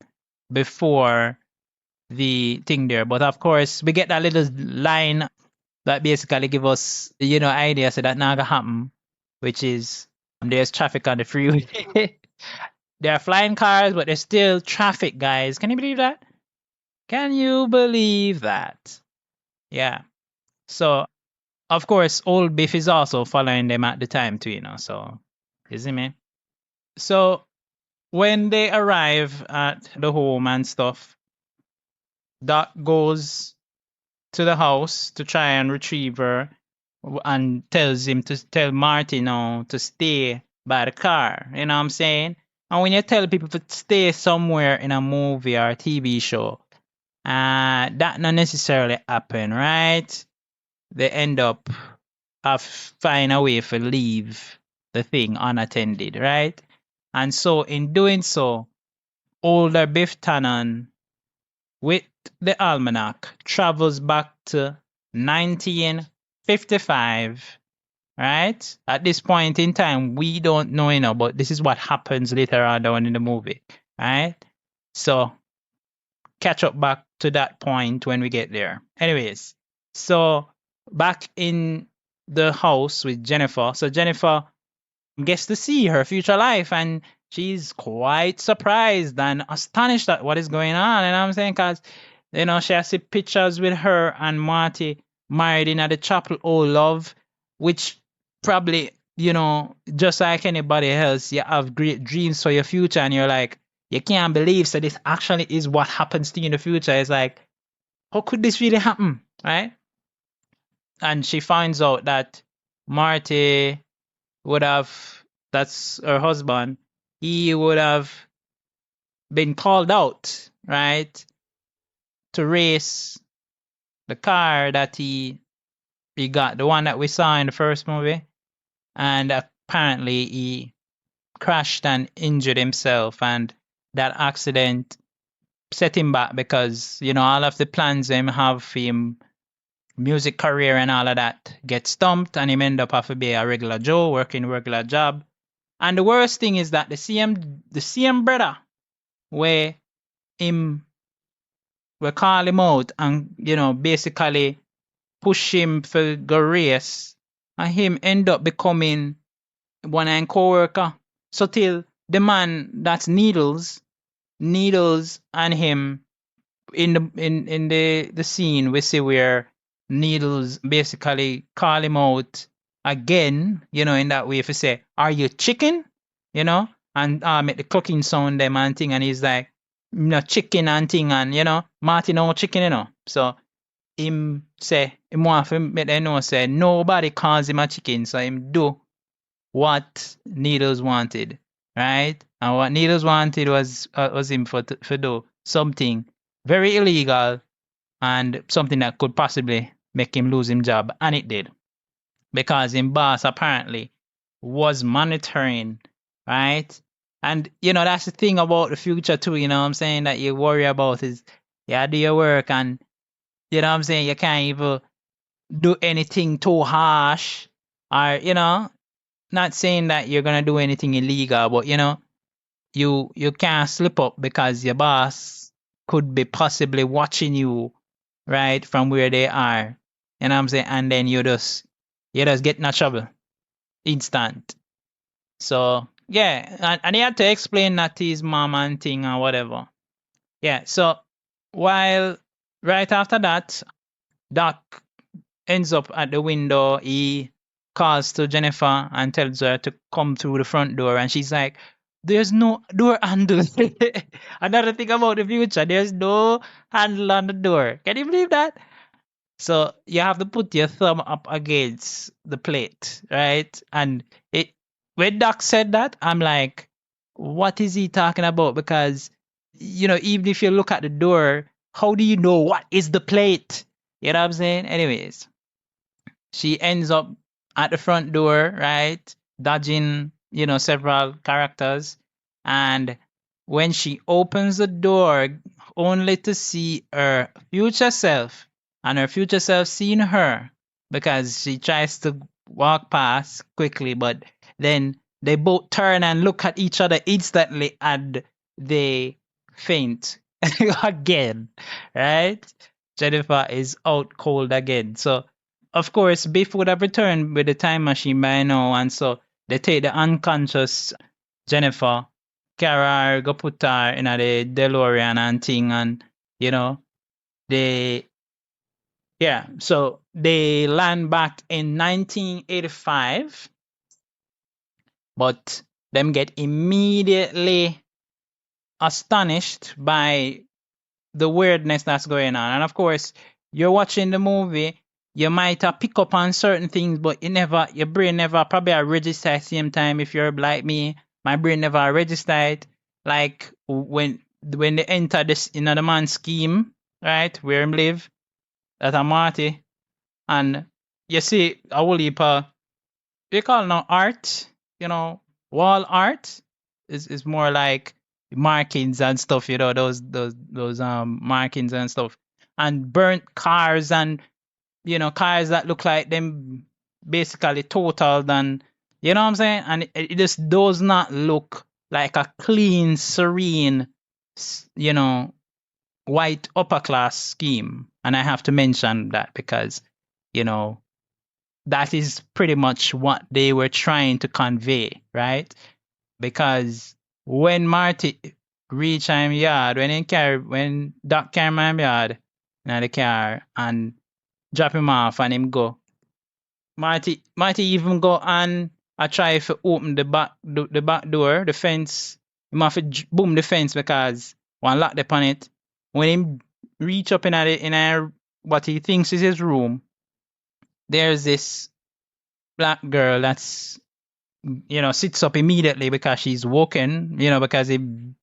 before the thing there. But of course, we get that little line that basically give us, idea so that not gonna happen, which is there's traffic on the freeway. There are flying cars, but there's still traffic, guys. Can you believe that? Can you believe that? Yeah. So, of course, old Biff is also following them at the time too, so, you see me? So, when they arrive at the home and stuff, Doc goes to the house to try and retrieve her and tells him to tell Marty to stay by the car. You know what I'm saying? And when you tell people to stay somewhere in a movie or a TV show, that not necessarily happen, right? They end up find a way to leave the thing unattended, right? And so in doing so, older Biff Tannen with the almanac travels back to 1955, right? At this point in time, we don't know, but this is what happens later on down in the movie, right? So catch up back to that point when we get there. Anyways, so back in the house with Jennifer. So Jennifer gets to see her future life, and she's quite surprised and astonished at what is going on. And I'm saying, because, she has see pictures with her and Marty married in at the chapel, oh love, which probably, just like anybody else, you have great dreams for your future and you're like, you can't believe so this actually is what happens to you in the future. It's like, how could this really happen? Right? And she finds out that Marty would have, that's her husband, he would have been called out, right, to race the car that he got, the one that we saw in the first movie. And apparently he crashed and injured himself, and that accident set him back because, all of the plans him have for him music career and all of that get stumped, and him end up have to be a regular Joe working a regular job. And the worst thing is that the same brother where him we call him out and basically push him for go race, and him end up becoming one of him co-worker. So till the man that's Needles and him in the scene we see where Needles basically call him out again, in that way, if you say, "Are you chicken?" and make the cooking sound them and thing, and he's like, chicken and thing, and Marty no chicken, so him say him want to make them know say nobody calls him a chicken, so him do what Needles wanted, right? And what Needles wanted was him for do something very illegal and something that could possibly make him lose his job, and it did, because his boss apparently was monitoring, right? And that's the thing about the future too, what I'm saying, that you worry about is you do your work, and what I'm saying, you can't even do anything too harsh, or not saying that you're gonna do anything illegal, but you can't slip up because your boss could be possibly watching you, right, from where they are. You know what I'm saying? And then you just get in trouble instant. So yeah, and he had to explain that to his mom and thing or whatever. Yeah, so while right after that, Doc ends up at the window, he calls to Jennifer and tells her to come through the front door, and she's like, there's no door handle. Another thing about the future, there's no handle on the door. Can you believe that? So you have to put your thumb up against the plate, right? And when Doc said that, I'm like, what is he talking about? Because, even if you look at the door, how do you know what is the plate? You know what I'm saying? Anyways, she ends up at the front door, right? Dodging, several characters. And when she opens the door, only to see her future self, and her future self seeing her, because she tries to walk past quickly, but then they both turn and look at each other instantly, and they faint again, right? Jennifer is out cold again. So, of course, Biff would have returned with the time machine by now, and so they take the unconscious Jennifer, carry her, go put her in the DeLorean and thing, and they so they land back in 1985, but them get immediately astonished by the weirdness that's going on. And of course, you're watching the movie, you might pick up on certain things, but your brain never probably register at the same time. If you're like me, my brain never registered. Like when they enter this the man's scheme, right, where him live, that a Marty, and you see a whole heap of, they call it now art, wall art is more like markings and stuff, those markings and stuff, and burnt cars, and cars that look like them basically totaled, and you know what I'm saying, and it just does not look like a clean, serene, white upper class scheme. And I have to mention that because that is pretty much what they were trying to convey, right? Because when Marty reach him yard, when Doc carry him yard in the car, and drop him off and him go. Marty even go and I try to open the back door, the fence. Him have to boom the fence because one lock upon it. When him reach up in a what he thinks is his room, there's this black girl that's sits up immediately because she's woken, because him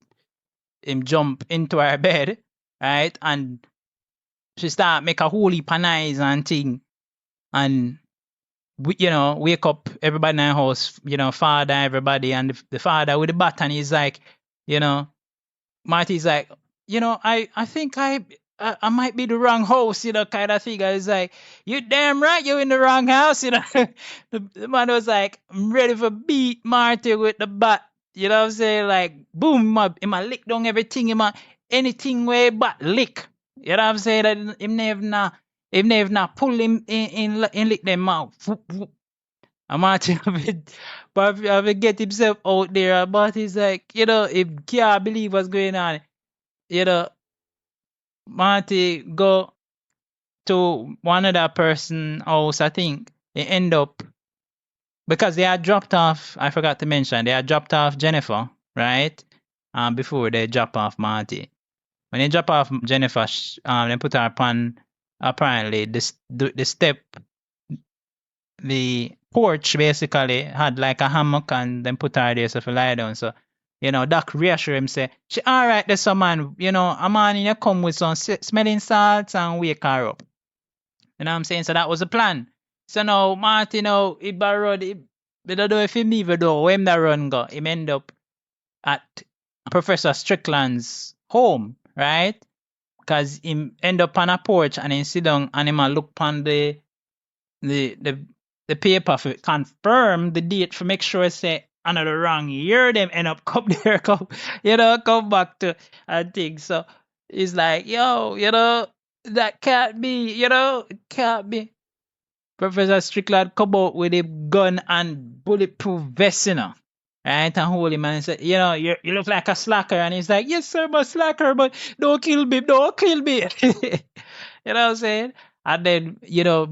jump into her bed, right? And she start make a whole heap of noise and thing. And wake up everybody in the house, father, everybody, and the father with the baton is like, Marty's like, I think I might be the wrong house, kind of thing. I was like, you damn right you're in the wrong house, the man was like, I'm ready for beat Marty with the bat, you know what I'm saying? Like, boom, him a lick down everything, anything way but lick. You know what I'm saying? That him never not pull him in lick them mouth. And Martin have to get himself out there, but he's like, he can't believe what's going on. Marty go to one other person house, I think. They end up, because they had dropped off, I forgot to mention, they had dropped off Jennifer, right? Before they drop off Marty. When they drop off Jennifer, they put her upon, apparently, the step, the porch basically had like a hammock and then put her there so for lie down. So, Doc reassure him, say, she all right, there's some man, a man in you come with some smelling salts and wake her up. You know what I'm saying? So that was the plan. So now, Marty, he borrowed, I don't know if he leave the door, where him that run go, him end up at Professor Strickland's home, right? Because him end up on a porch and he sit down and him a look on the paper for confirm the date for make sure say another wrong year them end up come there come back to and things. So it's like, that can't be, it can't be. Professor Strickland come out with a gun and bulletproof vest, right? And hold him and say, you look like a slacker. And he's like, yes, sir, I'm a slacker, but don't kill me, don't kill me. You know what I'm saying? And then,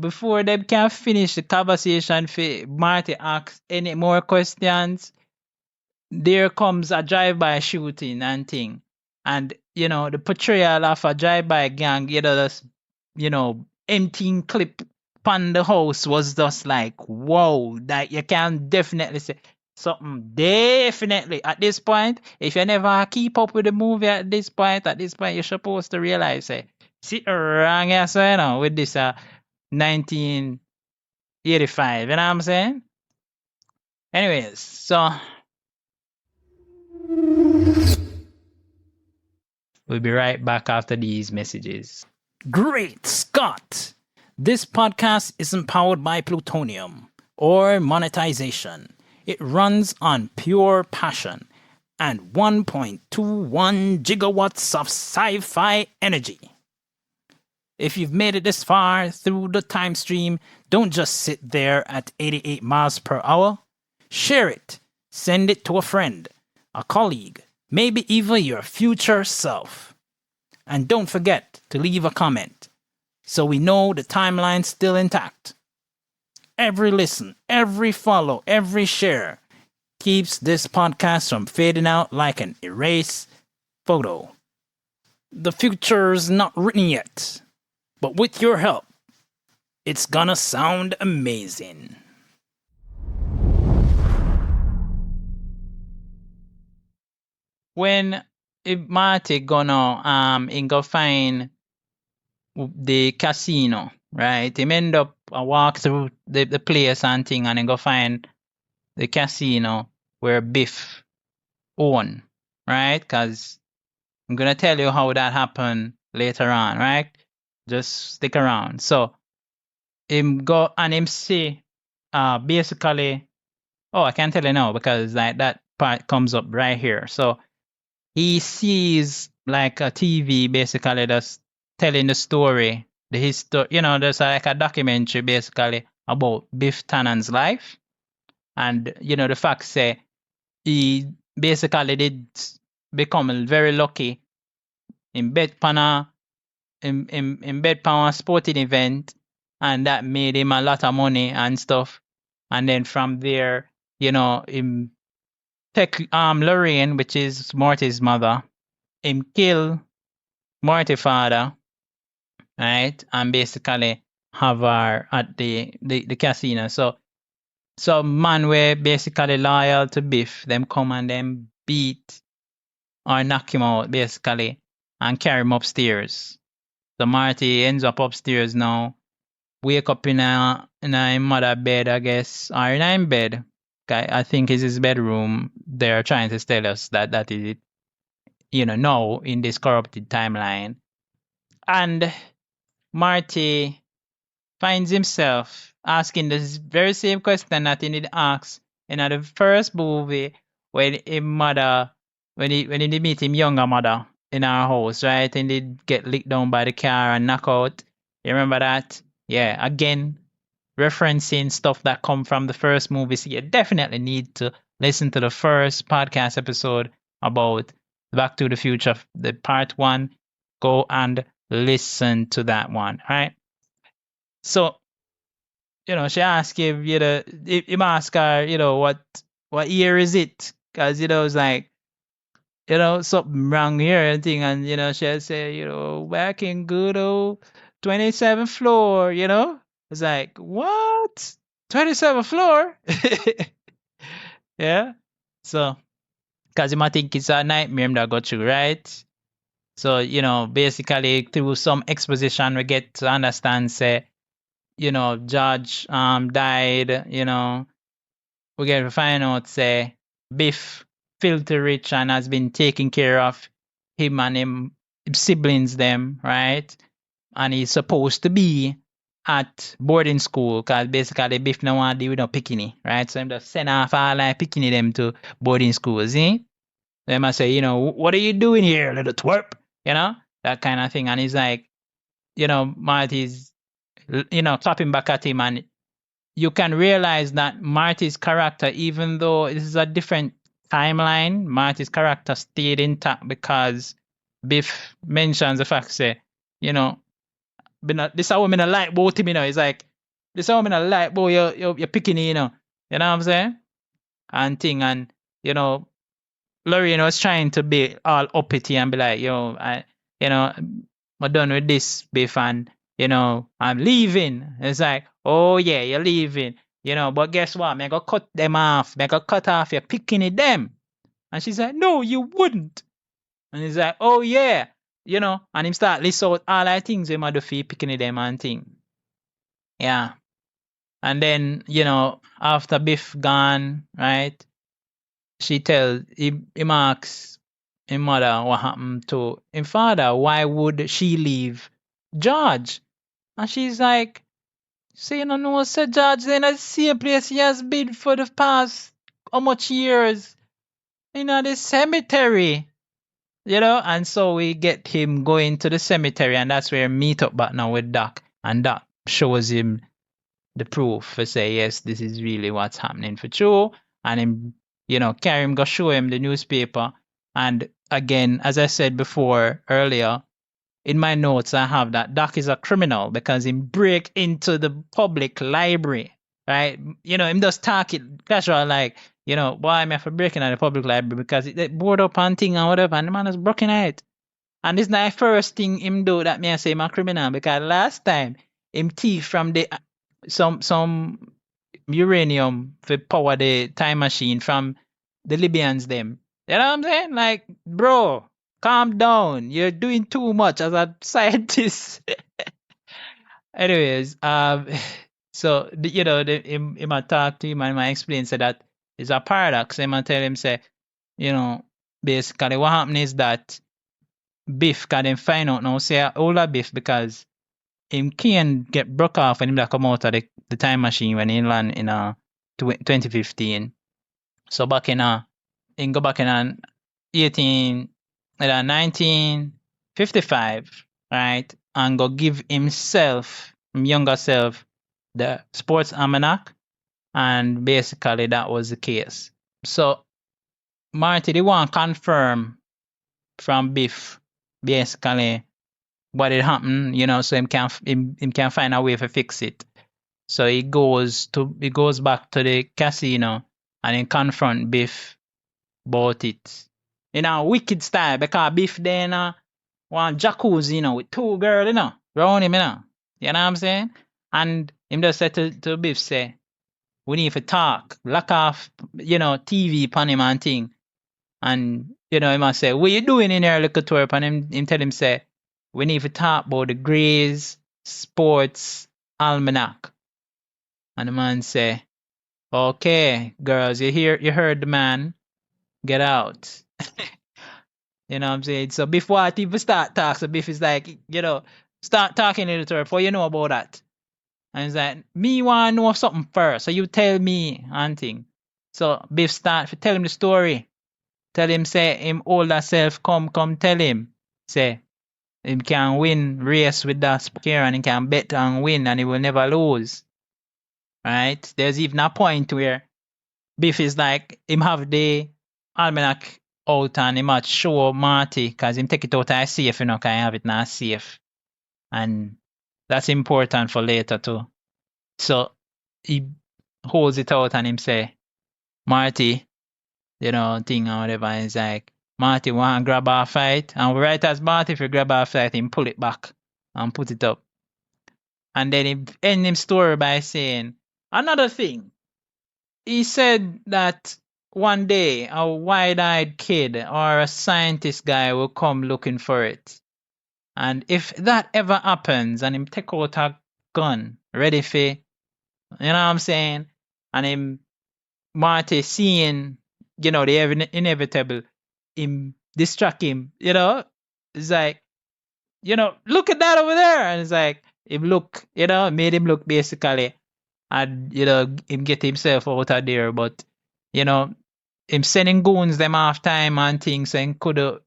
before them can finish the conversation, Marty asks any more questions, there comes a drive-by shooting and thing. And, the portrayal of a drive-by gang, this, emptying clip on the house was just like, whoa, that you can definitely say something definitely at this point. If you never keep up with the movie at this point, you're supposed to realize, sit wrong with this 1985, you know what I'm saying? Anyways, so we'll be right back after these messages. Great Scott! This podcast isn't powered by plutonium or monetization. It runs on pure passion and 1.21 gigawatts of sci-fi energy. If you've made it this far through the time stream, don't just sit there at 88 miles per hour. Share it. Send it to a friend, a colleague, maybe even your future self. And don't forget to leave a comment so we know the timeline's still intact. Every listen, every follow, every share keeps this podcast from fading out like an erased photo. The future's not written yet, but with your help, it's gonna sound amazing. When Marty gonna go find the casino, right? Him end up walk through the place and thing and then go find the casino where Biff own, right? Because I'm gonna tell you how that happened later on, right? Just stick around. So him go and him see basically, I can't tell you now because like that part comes up right here. So he sees like a TV basically that's telling the story, the history, there's like a documentary basically about Biff Tannen's life. And, the fact say he basically did become very lucky in bet pan a sporting event and that made him a lot of money and stuff. And then from there, him take Lorraine, which is Marty's mother, him kill Marty's father, right? And basically have her at the casino. So man were basically loyal to Biff. Them come and them beat or knock him out basically and carry him upstairs. So Marty ends up upstairs now. Wake up in a mother bed, I guess, or in a bed. I think is his bedroom. They're trying to tell us that is it. Now in this corrupted timeline. And Marty finds himself asking this very same question that he did ask in the first movie when his mother, when he did meet him younger mother in our house, right? And he get licked down by the car and knock out. You remember that? Yeah, again, referencing stuff that come from the first movie. So you definitely need to listen to the first podcast episode about Back to the Future, the part 1. Go and listen to that one, right? So, she asked him, him ask her, what year is it? Because, it's like, something wrong here and thing. And, she say, back in good old 27th floor, It's like, what? 27th floor? Yeah. So, because you might think it's a nightmare that got through, right? So, basically through some exposition, we get to understand, say, George died, we get to find out, say, Biff filthy rich and has been taking care of him and him siblings them, right? And he's supposed to be at boarding school because basically Biff no want to deal with no picking, right? So him just send off all like picking them to boarding school, see? They must say, what are you doing here, little twerp? That kind of thing. And he's like, Marty's, clapping back at him. And you can realize that Marty's character, even though this is a different timeline, Marty's character stayed intact because Biff mentions the fact, say, this is how I'm in a light boat him, It's like, this is how I'm in a light boat, you're picking, You know what I'm saying? And thing, and, Lorraine was trying to be all uppity and be like, I'm done with this, Biff, and, I'm leaving. It's like, oh, yeah, you're leaving. But guess what? I'm going to cut them off. I'm going to cut off your picking at them. And she's like, no, you wouldn't. And he's like, oh, yeah. And him start list out all the things him do for picking at them and thing. Yeah. And then, after Biff gone, right? She tells him asks his mother what happened to his father. Why would she leave George? And she's like, say, no, Sir George, in the same place he has been for the past how much years? The cemetery. And so we get him going to the cemetery, and that's where we meet up back now with Doc. And Doc shows him the proof to say, yes, this is really what's happening for true. And him, carry him, go show him the newspaper. And again, as I said before earlier, in my notes, I have that Doc is a criminal because he break into the public library, right? Him just talk it casual like, why am I for breaking into the public library? Because it board up and thing and whatever, and the man is broken it. And this is not the first thing him do that me I say him a criminal, because last time him thief from the some uranium for power the time machine from the Libyans them. You know what I'm saying? Like, bro, calm down. You're doing too much as a scientist. Anyways, so him I talk to him and I explain say that it's a paradox. Him I tell him say, basically what happened is that Biff can then find out now say older Biff because him can get broke off when him that come out of the time machine when he land in 2015. So back in him go back in 1955, right? And go give himself, younger self, the sports almanac, and basically that was the case. So Marty, they want confirm from Biff, basically what it happened, so him can find a way to fix it. So he goes back to the casino and he confront Biff about it. In a wicked style, because Biff then one jacuzzi, with two girls, around him, You know what I'm saying? And him just said to Biff, say, we need to talk, lock off, TV upon him and thing. And, he must say, what you doing in here, little twerp? And him tell him, say, we need to talk about the Gray's Sports Almanac. And the man say, okay, girls, you heard the man, get out. You know what I'm saying? So before people start talking, so Biff is like, start talking to the turf. What you know about that? And he's like, me want to know something first. So you tell me and thing. So Biff start to tell him the story. Tell him, say, him older self, come tell him. Say, him can win race with that here and he can bet and win and he will never lose. Right? There's even a point where Biff is like, him have the almanac out and him might show Marty because him take it out of a safe, can have it in a safe. And that's important for later too. So he holds it out and him say, Marty, thing or whatever. And he's like, Marty want to grab our fight. And right as Marty, if you grab our fight, him pull it back and put it up. And then he end his story by saying, another thing. He said that one day a wide-eyed kid or a scientist guy will come looking for it. And if that ever happens and him take out a gun, ready for, you know what I'm saying? And him, Marty seeing, the inevitable, him distract him, it's like, look at that over there. And it's like, him look, made him look basically, and, him get himself out of there. But, him sending goons them half time and things and could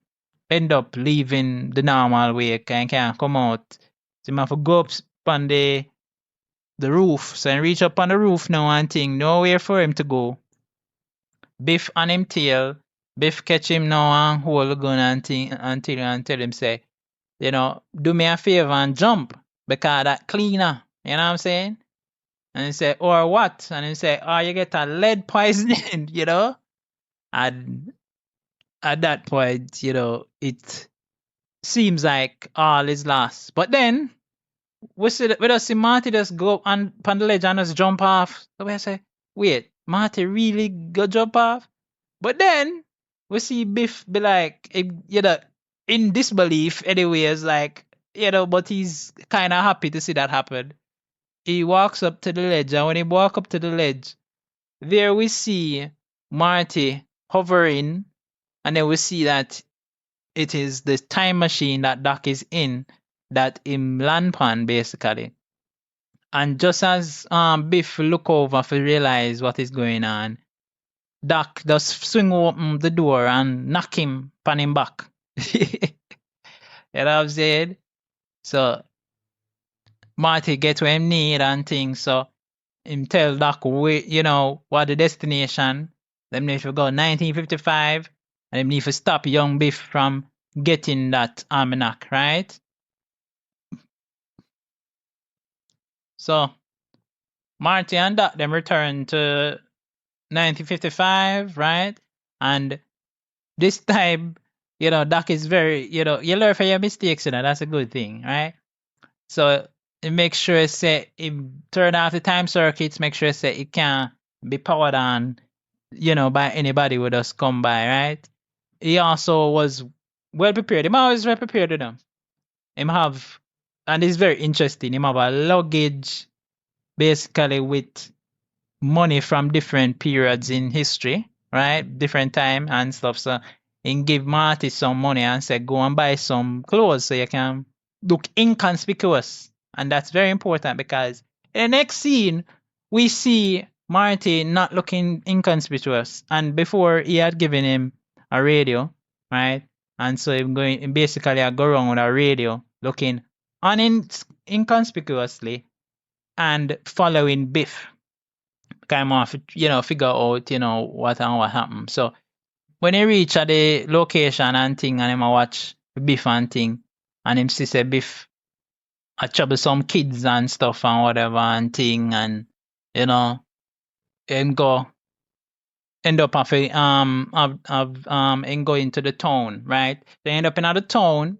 end up leaving the normal way and can't come out. So him have to go up on the roof. So he reach up on the roof now and thing, nowhere for him to go. Biff on him tail. Biff catch him now and hold the gun and thing until and tell him say, do me a favor and jump because that cleaner. You know what I'm saying? And he say, or what? And he say, oh, you get a lead poisoning, And at that point, it seems like all is lost. But then we just see Marty just go up on the ledge and just jump off. So we say, wait, Marty really go jump off? But then we see Biff be like, in disbelief anyways, like, but he's kind of happy to see that happen. He walks up to the ledge, and when he walk up to the ledge, there we see Marty hovering, and then we see that it is the time machine that Doc is in, that him land pan basically. And just as Biff look over to realize what is going on, Doc just swing open the door and knock him pan him back. You know what I'm saying? So Marty get what him need and things, so him tell Doc what the destination. Them need to go 1955 and them need to stop young Biff from getting that almanac, right? So Marty and Doc them return to 1955, right? And this time, Doc is very, you learn from your mistakes, that's a good thing, right? So make sure it turn off the time circuits, make sure it can be powered on, by anybody who just come by, right? He also was well prepared. Him always well prepared, Him have, and it's very interesting, him have a luggage basically with money from different periods in history, right? Different time and stuff. So he give Marty some money and say, go and buy some clothes so you can look inconspicuous. And that's very important because in the next scene, we see Marty not looking inconspicuous. And before he had given him a radio, right? And so him basically go around with a radio looking inconspicuously and following Biff. Kind of, figure out, what happened. So when he reach at the location and thing and him watch Biff and thing, and him see say Biff a trouble some kids and stuff and whatever and thing, and you know, him go end up him go into the town, right? They end up in the town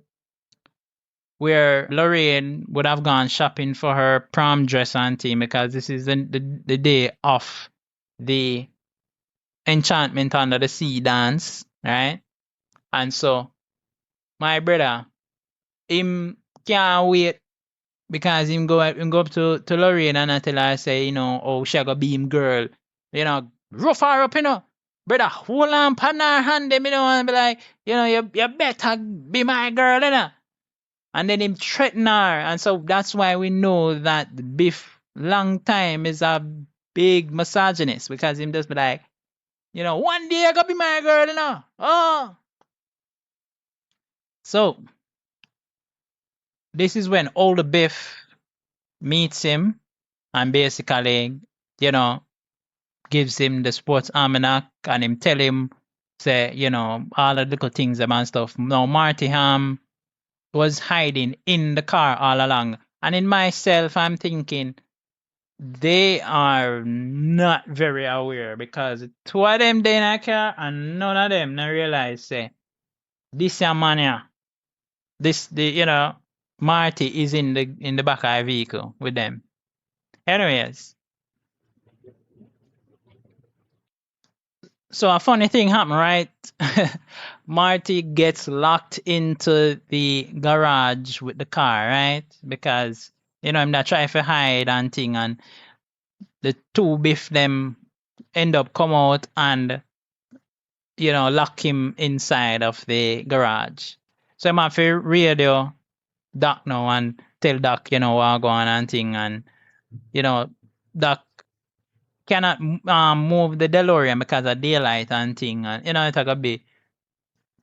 where Lorraine would have gone shopping for her prom dress and thing, because this is the day of the enchantment under the sea dance, right? And so my brother, him can't wait, because him go up to Lorraine and I tell her, say, you know, oh, she go be him girl, you know, rough her up, you know. Brother, hold on pan her hand, them, you know, and be like, you know, you better be my girl, you know. And then him threaten her. And so that's why we know that Biff long time is a big misogynist, because him just be like, you know, one day I gonna be my girl, you know. Oh. So this is when older Biff meets him and basically, you know, gives him the sports almanac and him tell him, say, you know, all the little things and stuff. Now Marty was hiding in the car all along. And in myself, I'm thinking they are not very aware, because two of them they in a car and none of them not realize, say, this a man here. You know, Marty is in the back of a vehicle with them. Anyways, so a funny thing happened, right? Marty gets locked into the garage with the car, right? Because, you know, I'm not trying to hide and thing, and the two Biff them end up come out and, you know, lock him inside of the garage. So I'm have to radio Doc now and tell Doc, you know, what go on and thing, and, you know, Doc cannot move the DeLorean because of daylight and thing, and, you know, it's gonna be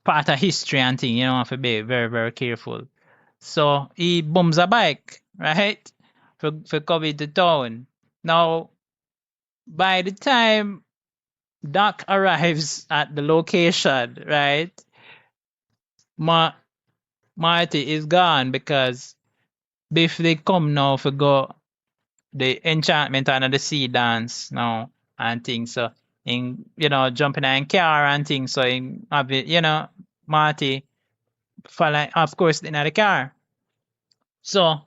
part of history and thing, you know, have to be very, very careful. So he bums a bike, right? For coming to town. Now, by the time Doc arrives at the location, right, Marty is gone, because Biff they come now for go the enchantment under the sea dance now and things. So in, you know, jumping in car and things. So in have it, you know, Marty follow, of course, in the car. So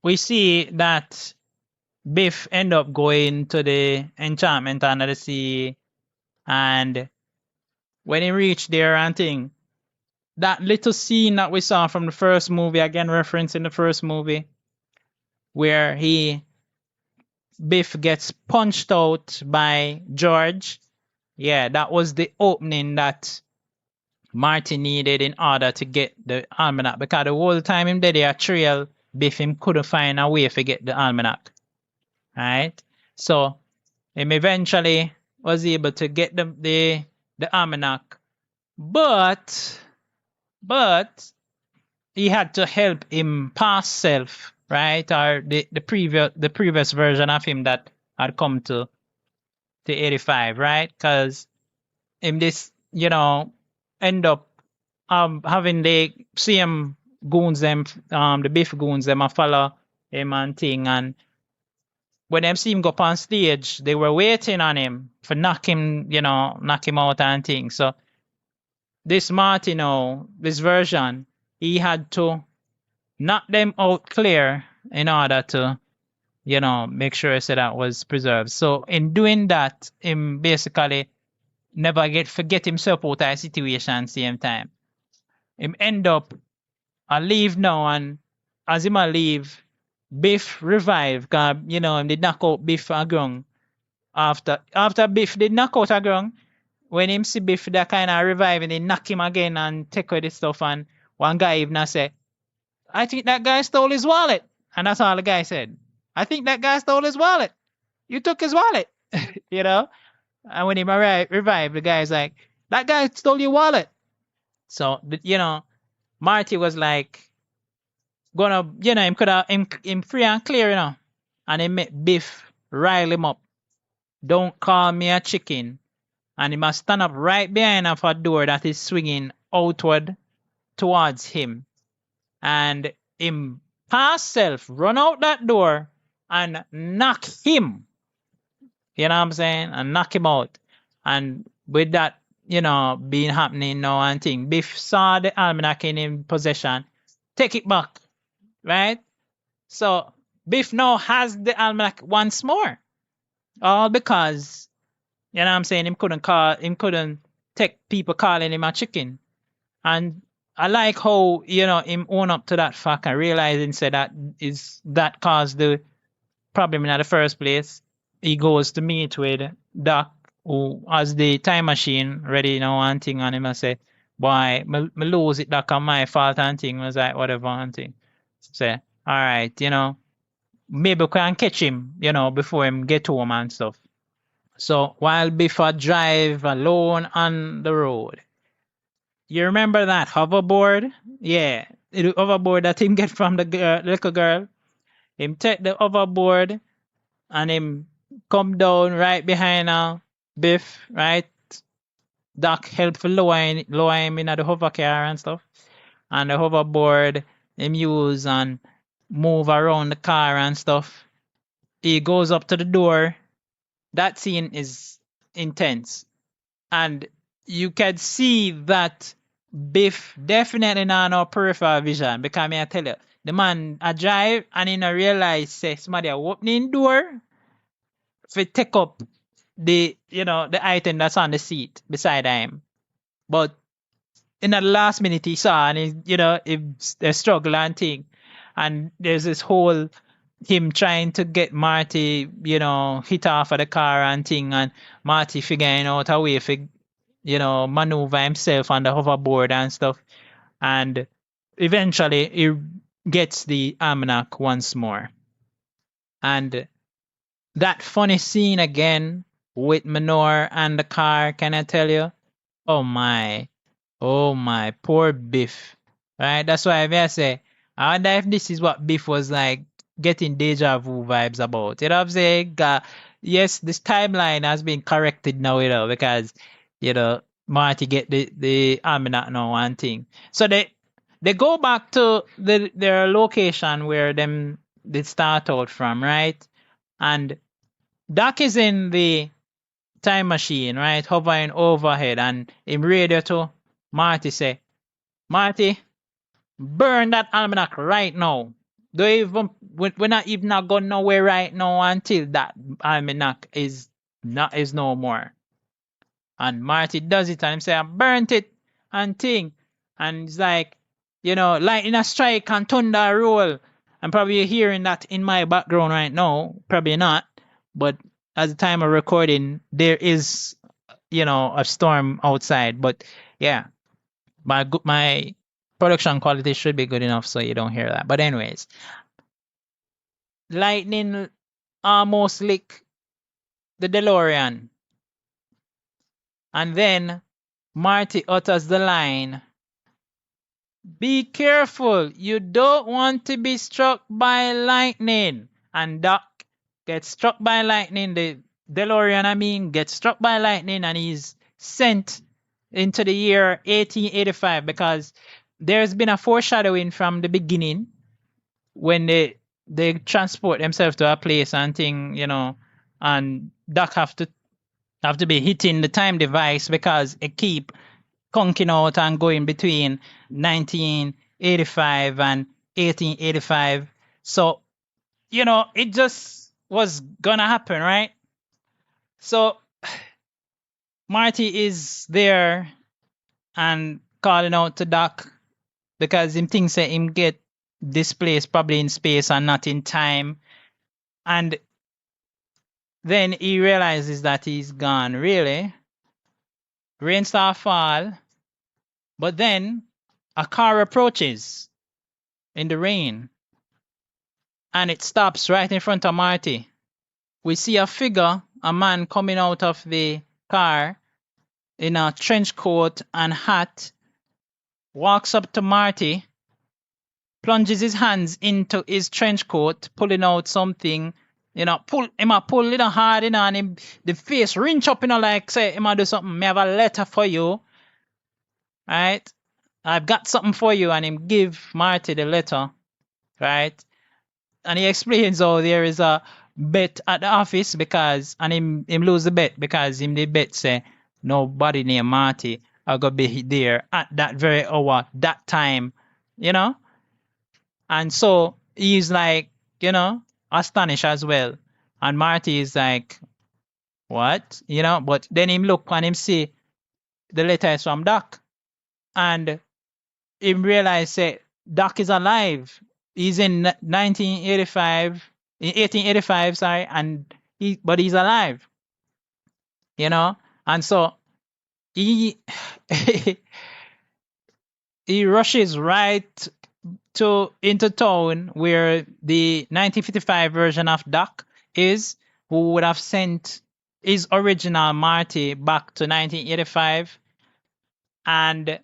we see that Biff end up going to the enchantment under the sea, and when he reached there and thing, that little scene that we saw from the first movie, again referencing the first movie, where Biff gets punched out by George. Yeah, that was the opening that Marty needed in order to get the almanac, because the whole time him did a trail, Biff him couldn't find a way to get the almanac. Right? So him eventually was able to get the almanac, but he had to help him past self, right? Or the previous version of him that had come to 85, right? Because him this, you know, end up having the same goons them, the Biff goons them a follow him and thing, and when them see him go up on stage, they were waiting on him for knock him out and thing. So this Marty now, this version, he had to knock them out clear in order to, you know, make sure so that was preserved. So in doing that, him basically never forget himself out of a situation same time. Him end up leave now, and as him a leave, Biff revive, cause you know him did knock out Biff a ground. After Biff did knock out a ground, when him see Biff that kind of revive, and they knock him again and take away the stuff, and one guy even say, I think that guy stole his wallet. And that's all the guy said. I think that guy stole his wallet. You took his wallet. You know? And when he revived, the guy's like, that guy stole your wallet. So, you know, Marty was like, gonna, you know, him could have, him free and clear, you know. And he made Biff rile him up. Don't call me a chicken. And he must stand up right behind of a door that is swinging outward towards him, and him past self run out that door and knock him. You know what I'm saying? And knock him out. And with that, being happening now and thing, Biff saw the almanac in possession, take it back, right? So Biff now has the almanac once more. All because, you know what I'm saying, him couldn't take people calling him a chicken. And I like how, him own up to that fact and realizing say that caused the problem in the first place. He goes to meet with Doc, who has the time machine ready, and thing, and him and say, boy, me lose it, Doc, on my fault and thing. Was like, whatever and thing. Say, all right, maybe we can catch him, before him get home and stuff. So while Biff drive alone on the road, you remember that hoverboard? Yeah, the hoverboard that him get from the little girl. Him take the hoverboard and him come down right behind Biff, right? Doc help for lower him in the hover car and stuff. And the hoverboard him use and move around the car and stuff. He goes up to the door. That scene is intense. And you can see that Biff definitely not no peripheral vision, because I tell you, the man a drive and he not realize say somebody a opening door to take up the the item that's on the seat beside him. But in the last minute he saw and he struggle and thing. And there's this whole him trying to get Marty, hit off of the car and thing, and Marty figuring out a way for maneuver himself on the hoverboard and stuff. And eventually he gets the almanac once more. And that funny scene again with Manure and the car, can I tell you? Oh my, poor Biff. Right? That's why I say, I wonder if this is what Biff was like getting deja vu vibes about. You know what I'm saying? Yes, this timeline has been corrected now, because Marty get the almanac now one thing. So they go back to their location where they start out from, right? And Doc is in the time machine, right? Hovering overhead, and in radio to Marty say, Marty, burn that almanac right now. We're not even not going nowhere right now until that almanac is no more. And Marty does it and him say, I burnt it and thing. And it's like, lightning a strike and thunder roll. And probably you're hearing that in my background right now. Probably not. But at the time of recording, there is, a storm outside. But yeah, my production quality should be good enough so you don't hear that. But anyways, lightning almost lick the DeLorean. And then Marty utters the line, be careful, you don't want to be struck by lightning. And Doc gets struck by lightning, the DeLorean gets struck by lightning, and he's sent into the year 1885, because there's been a foreshadowing from the beginning when they transport themselves to a place and thing, and Doc have to be hitting the time device because it keep conking out and going between 1985 and 1885. So, it just was gonna happen, right? So Marty is there and calling out to Doc because him thinks that him get displaced probably in space and not in time. And then he realizes that he's gone, really. Rain start fall. But then a car approaches in the rain. And it stops right in front of Marty. We see a figure, a man coming out of the car in a trench coat and hat, walks up to Marty, plunges his hands into his trench coat, pulling out something. Pull it hard, and him, the face wrench up, like say, him do something. Me have a letter for you, right? I've got something for you, and him give Marty the letter, right? And he explains how there is a bet at the office because, and him lose the bet because him the bet say nobody named Marty are gonna be there at that very hour, that time, you know? And so he's like, astonished as well. And Marty is like, what? But then him look and him see the letter is from Doc. And him realize say Doc is alive. He's in 1985, in 1885, sorry, but he's alive. And so he he rushes right into town where the 1955 version of Doc is, who would have sent his original Marty back to 1985, and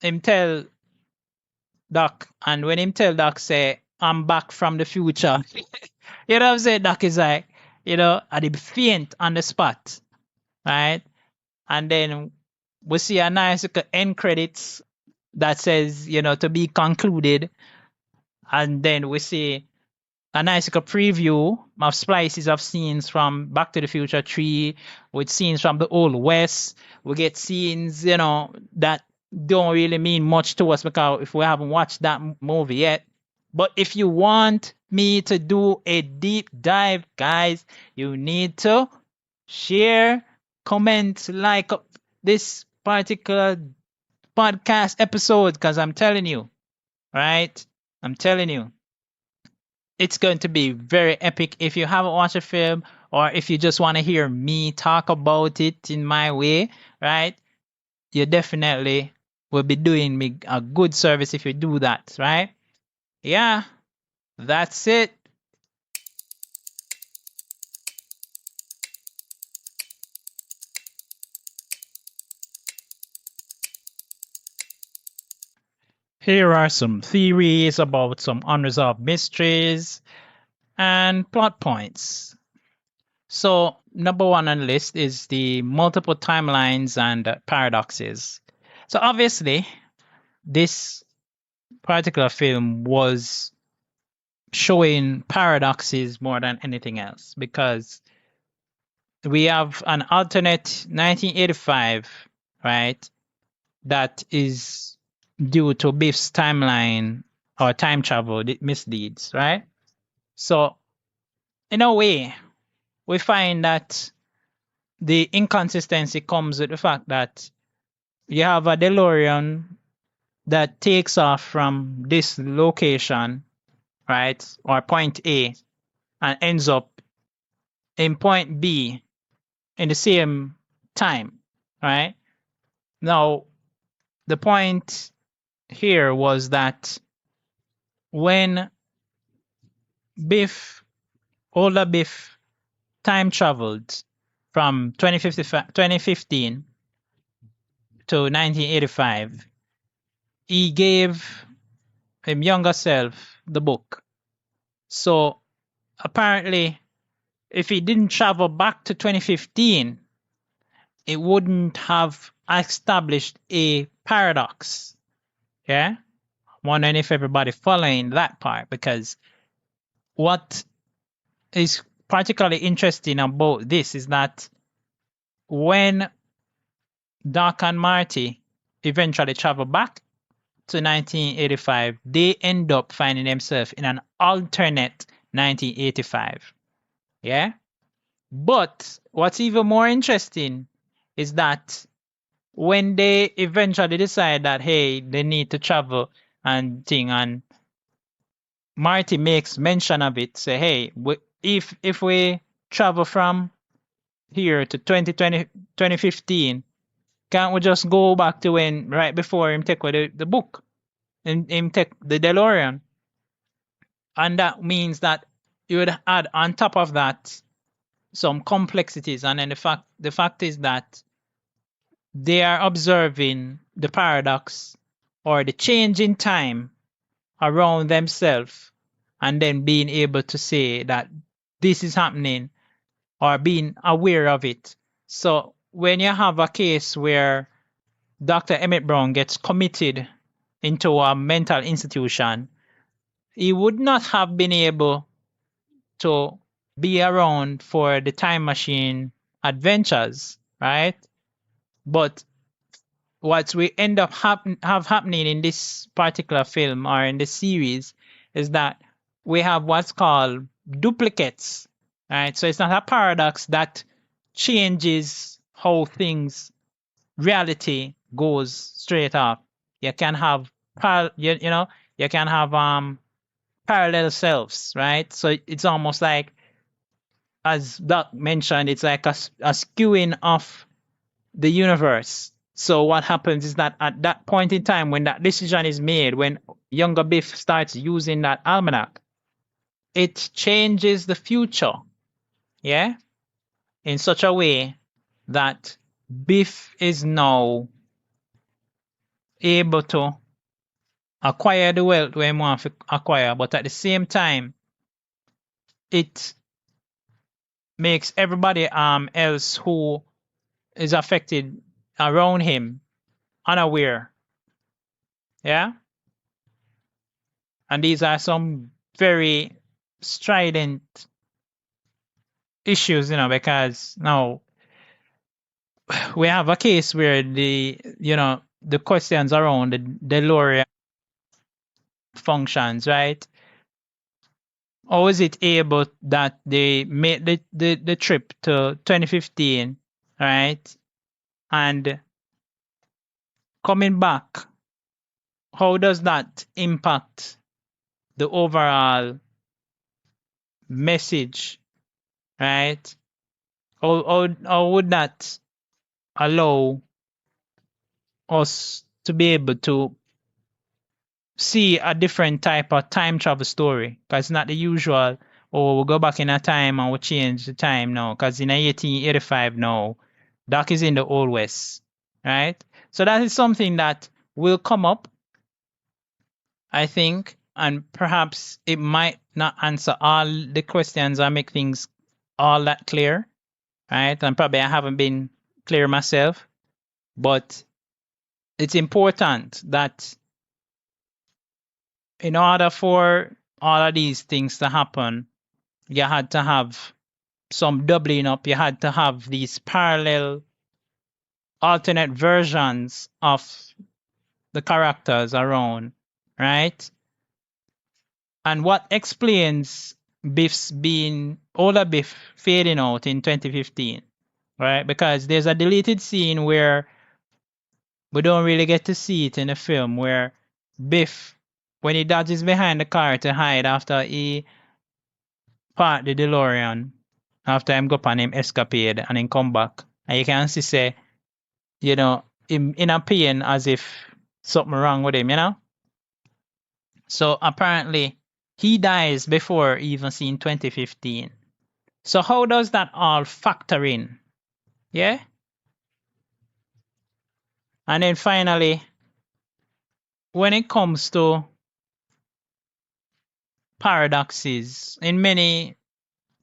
him tell Doc, and when him tell Doc say, I'm back from the future, you know what I'm saying? Doc is like, I'd be faint on the spot, right? And then we see a nice little end credits that says, to be concluded. And then we see a nice little preview of splices of scenes from Back to the Future 3 with scenes from the Old West. We get scenes, that don't really mean much to us because if we haven't watched that movie yet. But if you want me to do a deep dive, guys, you need to share, comment, like this particular podcast episode, because I'm telling you, right? I'm telling you, it's going to be very epic. If you haven't watched a film, or if you just want to hear me talk about it in my way, right? You definitely will be doing me a good service if you do that, right? Yeah, that's it. Here are some theories about some unresolved mysteries and plot points. So, number one on the list is the multiple timelines and paradoxes. So, obviously, this particular film was showing paradoxes more than anything else, because we have an alternate 1985, right, that is due to Biff's timeline or time travel misdeeds, right? So, in a way, we find that the inconsistency comes with the fact that you have a DeLorean that takes off from this location, right, or point A, and ends up in point B in the same time, right? Now, the point here was that when older Biff time traveled from 2015 to 1985, he gave him younger self the book. So apparently, if he didn't travel back to 2015, it wouldn't have established a paradox. Yeah? Wondering if everybody following that part, because what is particularly interesting about this is that when Doc and Marty eventually travel back to 1985, they end up finding themselves in an alternate 1985. Yeah? But what's even more interesting is that when they eventually decide that, hey, they need to travel and thing, and Marty makes mention of it, say, hey, if we travel from here to 2015, can't we just go back to when, right before him take away the book, and him take the DeLorean? And that means that you would add on top of that some complexities. And then the fact is that they are observing the paradox or the change in time around themselves, and then being able to say that this is happening or being aware of it. So when you have a case where Dr. Emmett Brown gets committed into a mental institution, he would not have been able to be around for the time machine adventures, right? But what we end up happening in this particular film or in the series is that we have what's called duplicates, right? So it's not a paradox that changes how things reality goes straight up. You can have you know, you can have parallel selves, right? So it's almost like, as Doc mentioned, it's like a skewing of the universe. So what happens is that at that point in time, when that decision is made, when younger Biff starts using that almanac, it changes the future, yeah, in such a way that Biff is now able to acquire the wealth we want to acquire, but at the same time, it makes everybody else who is affected around him unaware. Yeah? And these are some very strident issues, you know, because now we have a case where the questions around the DeLorean functions, right? How is it able that they made the trip to 2015, right? And coming back, how does that impact the overall message, right? How would that allow us to be able to see a different type of time travel story? Because it's not the usual, oh, we'll go back in a time and we'll change the time now. Because in 1885 now, Doc is in the Old West, right? So that is something that will come up, I think, and perhaps it might not answer all the questions or make things all that clear, right? And probably I haven't been clear myself, but it's important that in order for all of these things to happen, you had to have some doubling up. You had to have these parallel, alternate versions of the characters around, right? And what explains Biff's being older Biff fading out in 2015, right? Because there's a deleted scene where we don't really get to see it in the film, where Biff, when he dodges behind the car to hide after he parked the DeLorean, after him go on him escapade and then come back, and you can see say, you know, him in a pain as if something wrong with him, you know? So apparently he dies before even seeing 2015. So how does that all factor in? Yeah? And then finally, when it comes to paradoxes in many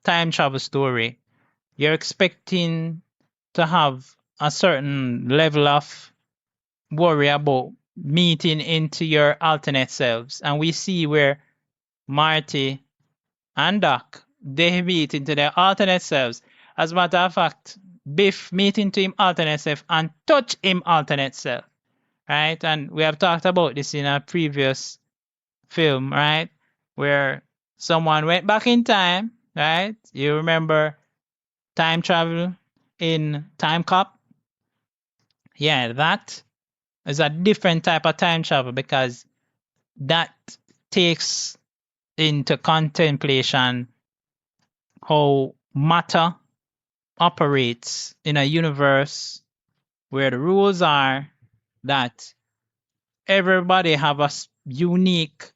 time travel story, you're expecting to have a certain level of worry about meeting into your alternate selves. And we see where Marty and Doc, they meet into their alternate selves. As a matter of fact, Biff meet into him alternate self and touch him alternate self, right? And we have talked about this in a previous film, right? Where someone went back in time, right? You remember time travel in Time Cop? Yeah, that is a different type of time travel because that takes into contemplation how matter operates in a universe where the rules are that everybody have a unique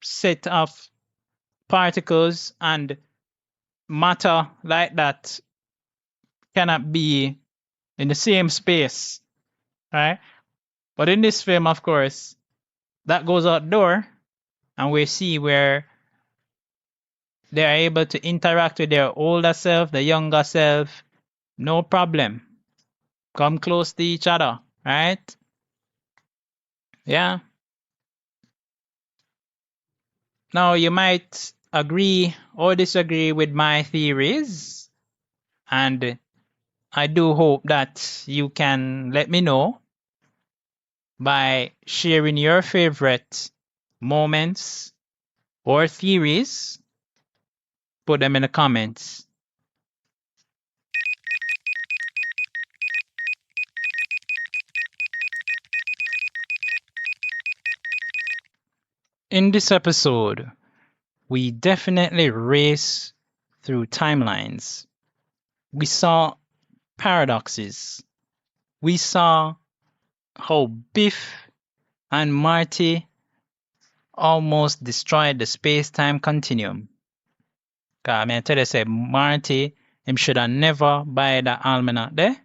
set of particles, and matter like that cannot be in the same space, right? But in this film, of course, that goes out the door, and we see where they are able to interact with their older self, the younger self, no problem. Come close to each other. right? Yeah. Now, you might agree or disagree with my theories, and I do hope that you can let me know by sharing your favorite moments or theories. Put them in the comments. In this episode, we definitely race through timelines. We saw paradoxes. We saw how Biff and Marty almost destroyed the space-time continuum. I mean, I tell you, say Marty, him should have never buy the almanac there,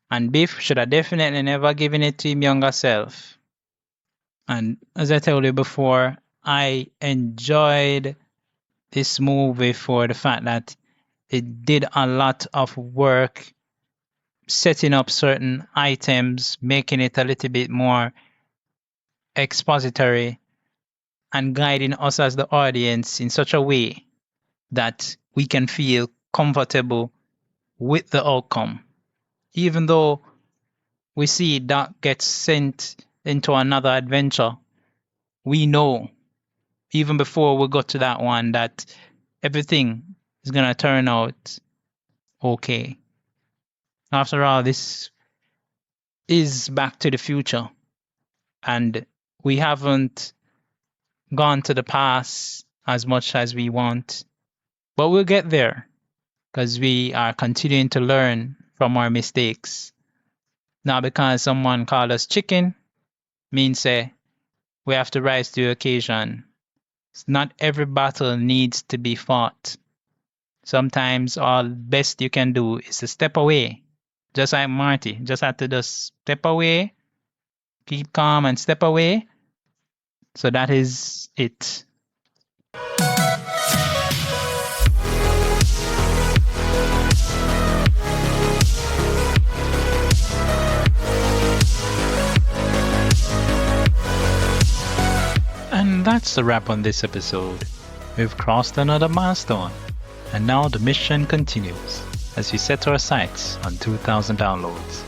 and Biff should have definitely never given it to him younger self. And as I told you before, I enjoyed this movie for the fact that it did a lot of work setting up certain items, making it a little bit more expository, and guiding us as the audience in such a way that we can feel comfortable with the outcome. Even though we see Doc gets sent into another adventure, we know, even before we got to that one, that everything is going to turn out okay. After all, this is Back to the Future, and we haven't gone to the past as much as we want, but we'll get there because we are continuing to learn from our mistakes. Not because someone called us chicken means say we have to rise to the occasion. Not every battle needs to be fought. Sometimes all best you can do is to step away. Just like Marty, just have to just step away, keep calm and step away. So that is it. And that's the wrap on this episode. We've crossed another milestone, and now the mission continues as we set our sights on 2,000 downloads.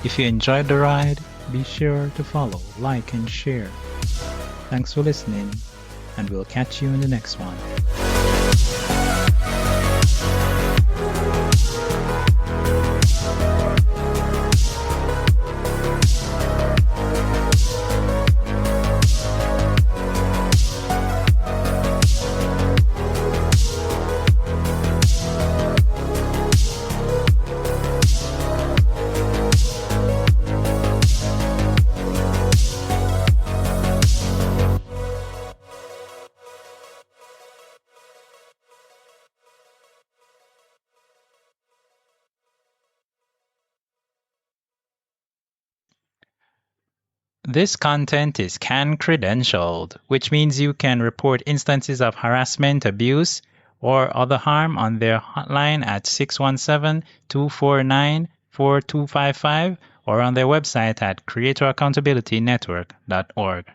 If you enjoyed the ride, be sure to follow, like, and share. Thanks for listening, and we'll catch you in the next one. This content is CAN credentialed, which means you can report instances of harassment, abuse, or other harm on their hotline at 617-249-4255 or on their website at creatoraccountabilitynetwork.org.